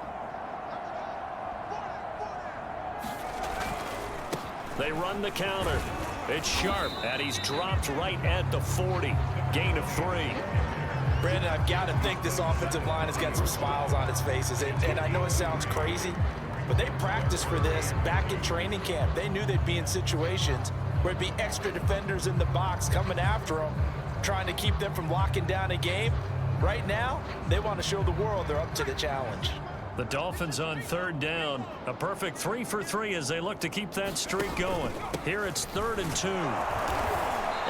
They run the counter. It's Sharp, and he's dropped right at the 40. Gain of 3. Brandon, I've got to think this offensive line has got some smiles on its faces. And I know it sounds crazy, but they practiced for this back in training camp. They knew they'd be in situations where it'd be extra defenders in the box coming after them, trying to keep them from locking down a game. Right now, they want to show the world they're up to the challenge. The Dolphins on 3rd down. A perfect 3 for 3 as they look to keep that streak going. Here it's 3rd and 2.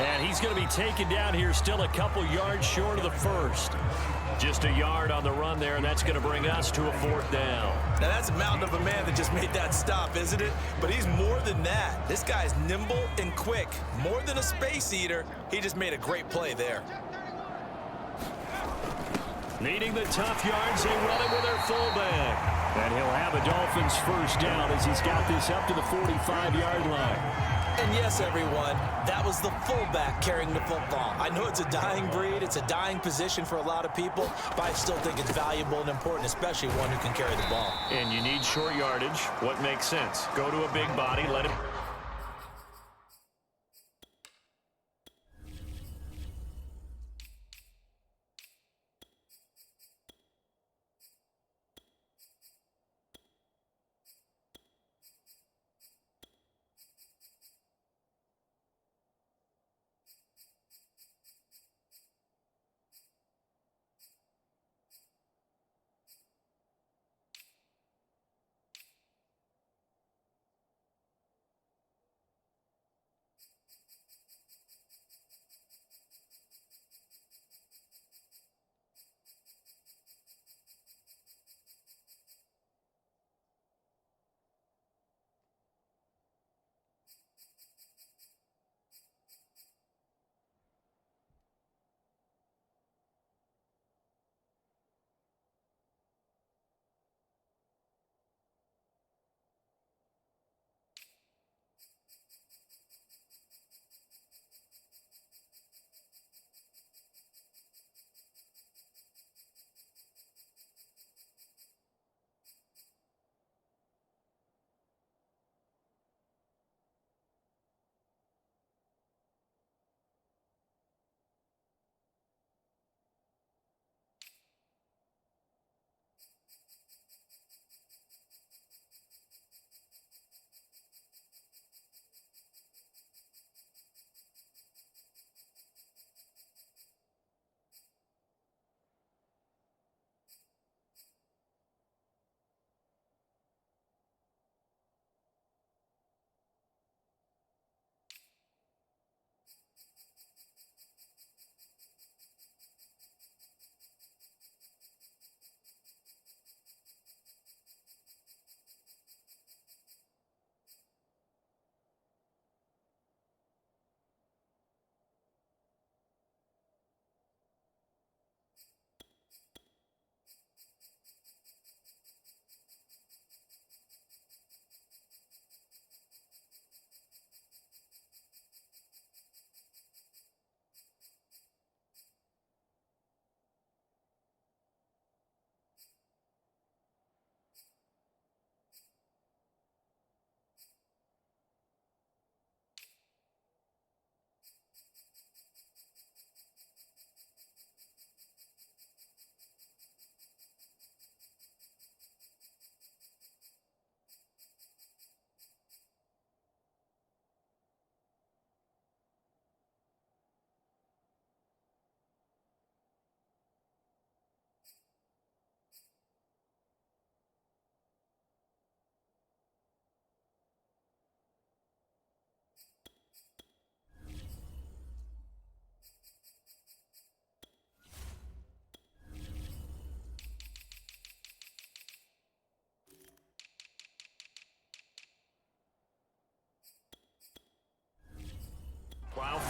And he's going to be taken down here still a couple yards short of the first. Just a yard on the run there, and that's going to bring us to a 4th down. Now, that's a mountain of a man that just made that stop, isn't it? But he's more than that. This guy's nimble and quick. More than a space eater, he just made a great play there. Needing the tough yards, they run it with their fullback. And he'll have a Dolphins first down as he's got this up to the 45-yard line. And yes, everyone, that was the fullback carrying the football. I know it's a dying breed, it's a dying position for a lot of people, but I still think it's valuable and important, especially one who can carry the ball. And you need short yardage. What makes sense? Go to a big body, let him...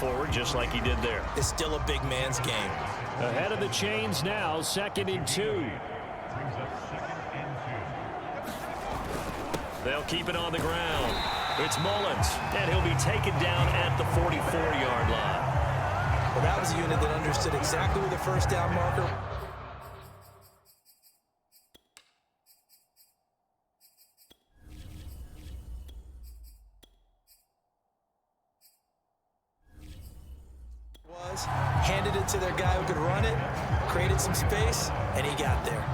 forward just like he did there. It's still a big man's game. Ahead of the chains now, 2nd and 2. They'll keep it on the ground. It's Mullins, and he'll be taken down at the 44-yard line. Well, that was a unit that understood exactly where the first down marker was, handed it to their guy who could run it, created some space, and he got there.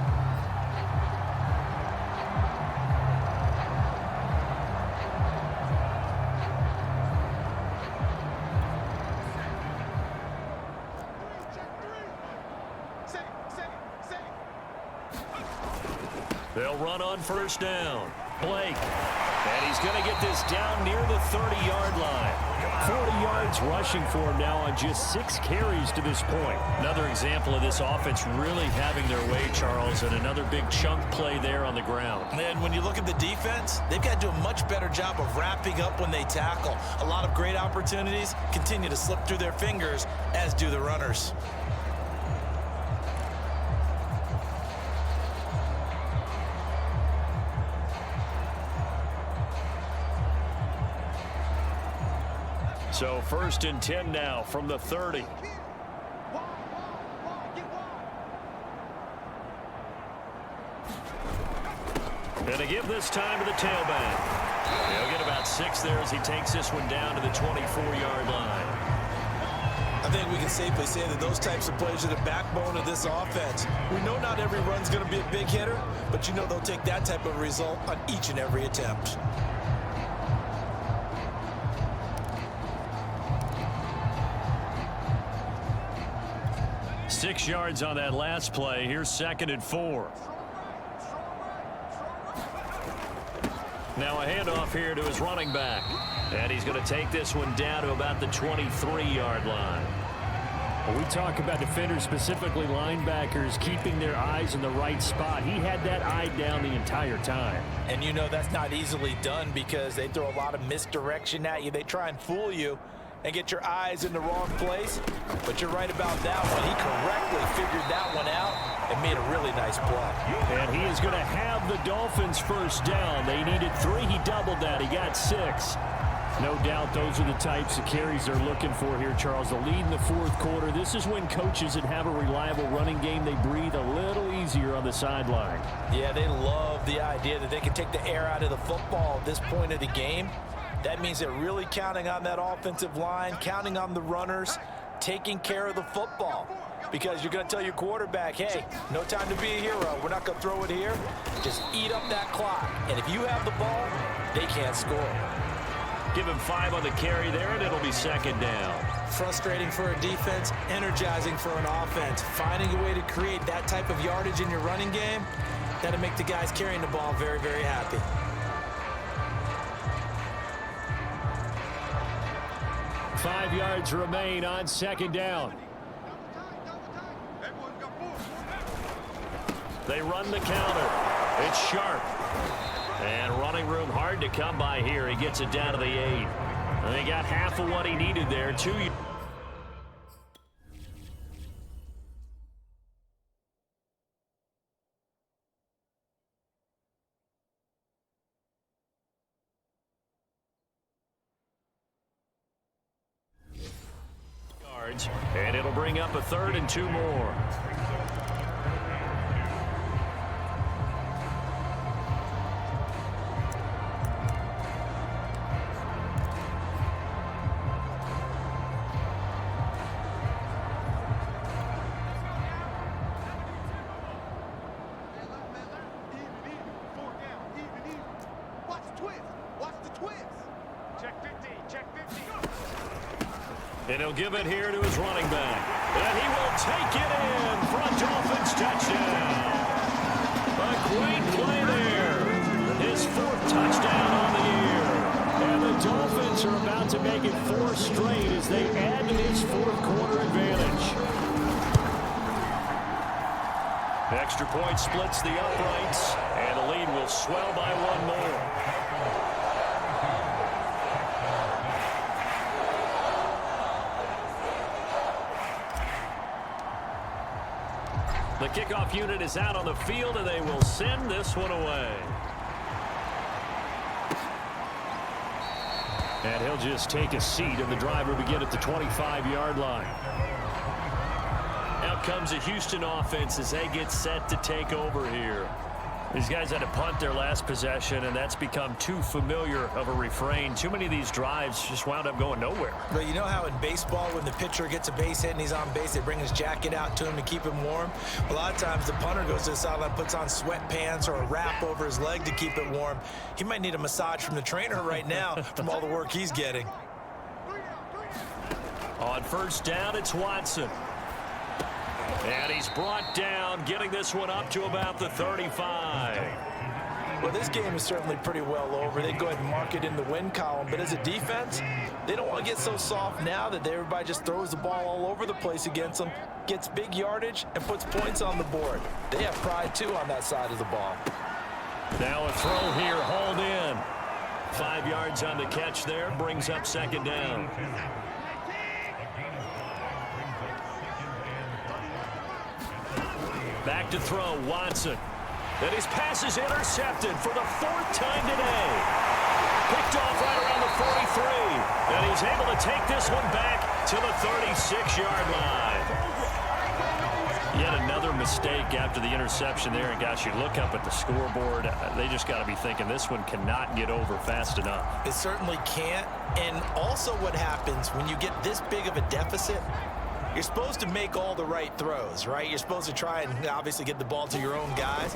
They'll run on first down. Blake. And he's going to get this down near the 30-yard line. 40 yards rushing for him now on just 6 carries to this point. Another example of this offense really having their way, Charles, and another big chunk play there on the ground. And when you look at the defense, they've got to do a much better job of wrapping up when they tackle. A lot of great opportunities continue to slip through their fingers, as do the runners. So 1st and 10 now from the 30. And to give this time to the tailback. He'll get about 6 there as he takes this one down to the 24-yard line. I think we can safely say that those types of plays are the backbone of this offense. We know not every run's going to be a big hitter, but you know they'll take that type of result on each and every attempt. Six yards on that last play. Here's 2nd and 4. Now a handoff here to his running back. And he's going to take this one down to about the 23-yard line. When we talk about defenders, specifically linebackers, keeping their eyes in the right spot. He had that eye down the entire time. And you know that's not easily done because they throw a lot of misdirection at you. They try and fool you and get your eyes in the wrong place. But you're right about that one. He correctly figured that one out and made a really nice play. And he is going to have the Dolphins first down. They needed 3. He doubled that. He got 6. No doubt those are the types of carries they're looking for here, Charles. The lead in the 4th quarter. This is when coaches that have a reliable running game, they breathe a little easier on the sideline. Yeah, they love the idea that they can take the air out of the football at this point of the game. That means they're really counting on that offensive line, counting on the runners, taking care of the football. Because you're going to tell your quarterback, hey, no time to be a hero. We're not going to throw it here. Just eat up that clock. And if you have the ball, they can't score. Give him 5 on the carry there, and it'll be 2nd down. Frustrating for a defense, energizing for an offense. Finding a way to create that type of yardage in your running game, that'll make the guys carrying the ball very, very happy. Five yards remain on 2nd down. They run the counter. It's Sharp. And running room hard to come by here. He gets it down to the 8. And they got half of what he needed there. 2 yards. And it'll bring up a 3rd and 2 more. And he'll give it here to his running back. And he will take it in for a Dolphins touchdown. A great play there. His 4th touchdown on the year. And the Dolphins are about to make it 4 straight as they add to this 4th quarter advantage. Extra point splits the uprights, and the lead will swell by 1 more. The kickoff unit is out on the field, and they will send this one away. And he'll just take a seat, and the drive will begin at the 25-yard line. Out comes the Houston offense as they get set to take over here. These guys had to punt their last possession, and that's become too familiar of a refrain. Too many of these drives just wound up going nowhere. But you know how in baseball, when the pitcher gets a base hit and he's on base, they bring his jacket out to him to keep him warm? A lot of times the punter goes to the sideline, puts on sweatpants or a wrap over his leg to keep it warm. He might need a massage from the trainer right now from all the work he's getting. On first down, it's Watson. And he's brought down, getting this one up to about the 35. Well, this game is certainly pretty well over. They go ahead and mark it in the win column. But as a defense, they don't want to get so soft now that everybody just throws the ball all over the place against them, gets big yardage, and puts points on the board. They have pride, too, on that side of the ball. Now a throw here, hauled in. 5 yards on the catch there, brings up second down. Back to throw, Watson. And his pass is intercepted for the 4th time today. Picked off right around the 43. And he's able to take this one back to the 36-yard line. Yet another mistake after the interception there. And, gosh, you look up at the scoreboard. They just got to be thinking this one cannot get over fast enough. It certainly can't. And also what happens when you get this big of a deficit, you're supposed to make all the right throws, right? You're supposed to try and obviously get the ball to your own guys.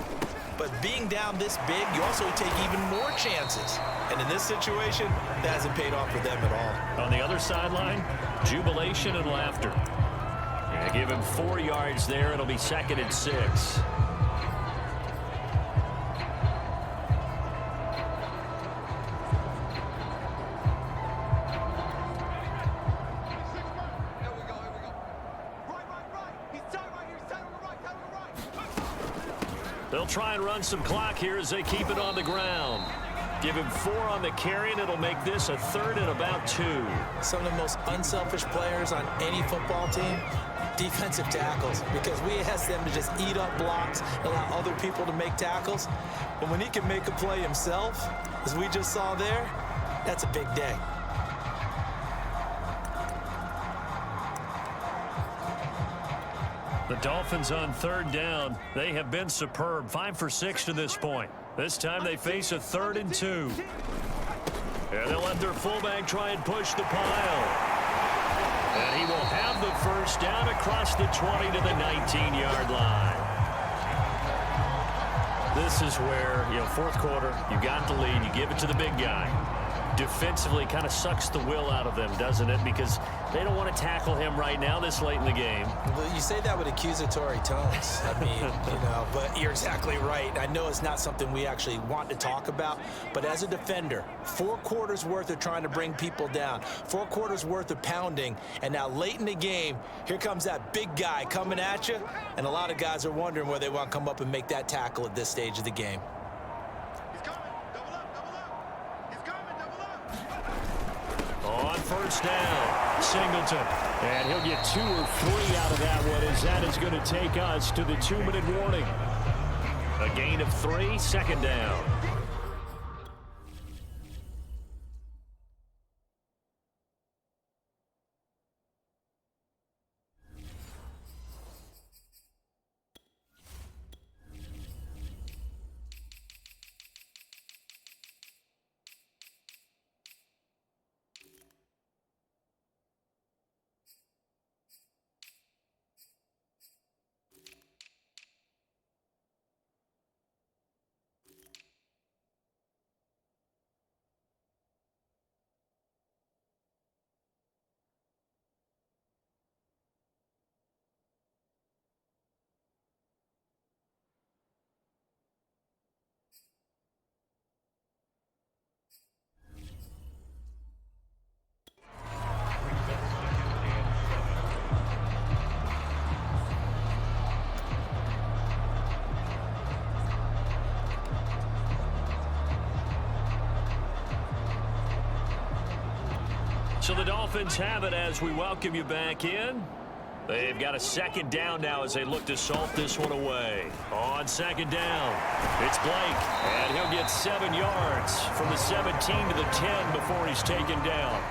But being down this big, you also take even more chances. And in this situation, that hasn't paid off for them at all. On the other sideline, jubilation and laughter. Yeah, give him 4 yards there. It'll be 2nd and 6. They'll try and run some clock here as they keep it on the ground. Give him 4 on the carry, and it'll make this a 3rd and about 2. Some of the most unselfish players on any football team, defensive tackles, because we ask them to just eat up blocks, allow other people to make tackles. But when he can make a play himself, as we just saw there, that's a big day. The Dolphins on 3rd down. They have been superb. 5 for 6 to this point. This time they face a 3rd and 2. And they'll let their fullback try and push the pile. And he will have the first down across the 20 to the 19-yard line. This is where, 4th quarter, you got the lead, you give it to the big guy. Defensively kind of sucks the will out of them, doesn't it? Because they don't want to tackle him right now this late in the game. Well, you say that with accusatory tones. I mean, but you're exactly right. I know it's not something we actually want to talk about, but as a defender, 4 quarters worth of trying to bring people down, 4 quarters worth of pounding, and now late in the game, here comes that big guy coming at you, and a lot of guys are wondering where they want to come up and make that tackle at this stage of the game. On first down, Singleton. And he'll get 2 or 3 out of that one, as that is going to take us to the 2-minute warning. A gain of 3, 2nd down. So the Dolphins have it as we welcome you back in. They've got a second down now as they look to salt this one away. On second down, it's Blake, and he'll get 7 yards from the 17 to the 10 before he's taken down.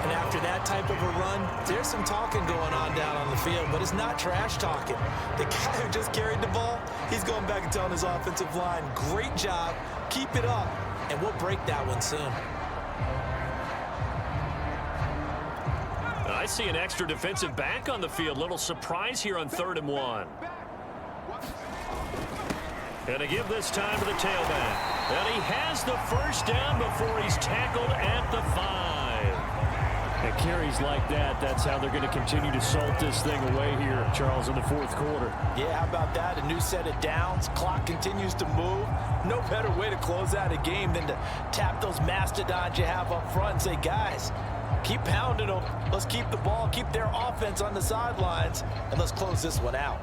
And after that type of a run, there's some talking going on down on the field, but it's not trash talking. The guy who just carried the ball, he's going back and telling his offensive line, great job, keep it up, and we'll break that one soon. I see an extra defensive back on the field. Little surprise here on 3rd and 1. And to give this time to the tailback. And he has the first down before he's tackled at the 5. And carries like that, that's how they're going to continue to salt this thing away here, Charles, in the 4th quarter. Yeah, how about that? A new set of downs. Clock continues to move. No better way to close out a game than to tap those mastodons you have up front and say, guys, keep pounding them. Let's keep the ball, keep their offense on the sidelines, and let's close this one out.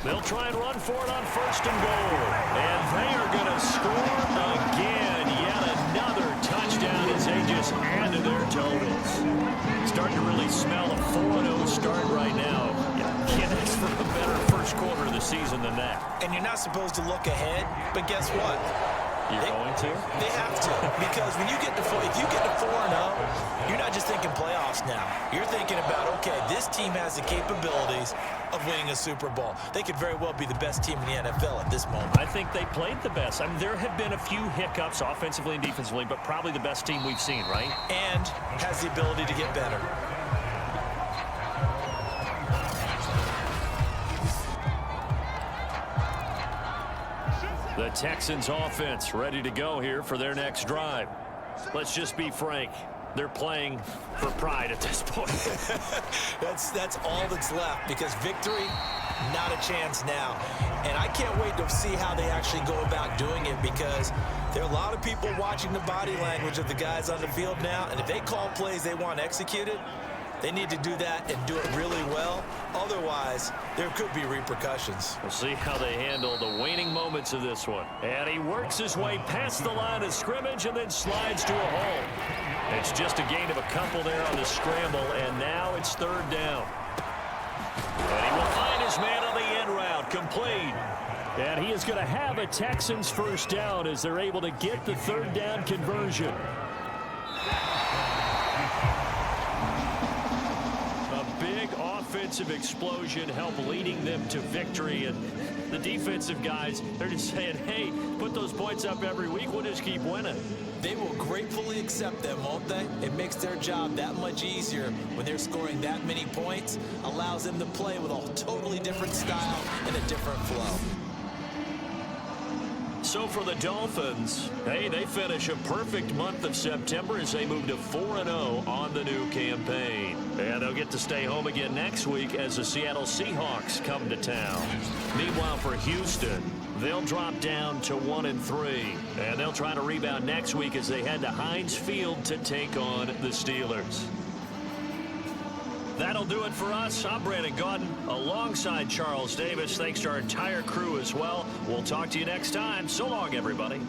They'll try and run for it on 1st and goal. And they are going to score again. Yet another touchdown as they just add to their totals. Starting to really smell a 4-0 start right now. Can't ask for a better first quarter of the season than that. And you're not supposed to look ahead, but guess what? You're going to? They have to, because when you get to if you get to 4-0, you're not just thinking playoffs now. You're thinking about, okay, this team has the capabilities of winning a Super Bowl. They could very well be the best team in the NFL at this moment. I think they played the best. I mean, there have been a few hiccups offensively and defensively, but probably the best team we've seen, right? And has the ability to get better. The Texans offense ready to go here for their next drive. Let's just be frank. They're playing for pride at this point. That's all that's left, because victory, not a chance now. And I can't wait to see how they actually go about doing it, because there are a lot of people watching the body language of the guys on the field now, and if they call plays they want executed, they need to do that and do it really well. Otherwise, there could be repercussions. We'll see how they handle the waning moments of this one. And he works his way past the line of scrimmage and then slides to a hole. It's just a gain of a couple there on the scramble, and now it's 3rd down. And he will find his man on the end route, complete. And he is going to have a Texans first down as they're able to get the 3rd down conversion. Big offensive explosion helped leading them to victory, and the defensive guys, they're just saying, hey, put those points up every week, we'll just keep winning. They will gratefully accept them, won't they? It makes their job that much easier when they're scoring that many points, allows them to play with a totally different style and a different flow. So for the Dolphins, hey, they finish a perfect month of September as they move to 4-0 on the new campaign. And they'll get to stay home again next week as the Seattle Seahawks come to town. Meanwhile, for Houston, they'll drop down to 1-3. And they'll try to rebound next week as they head to Heinz Field to take on the Steelers. That'll do it for us. I'm Brandon Gaudin alongside Charles Davis. Thanks to our entire crew as well. We'll talk to you next time. So long, everybody.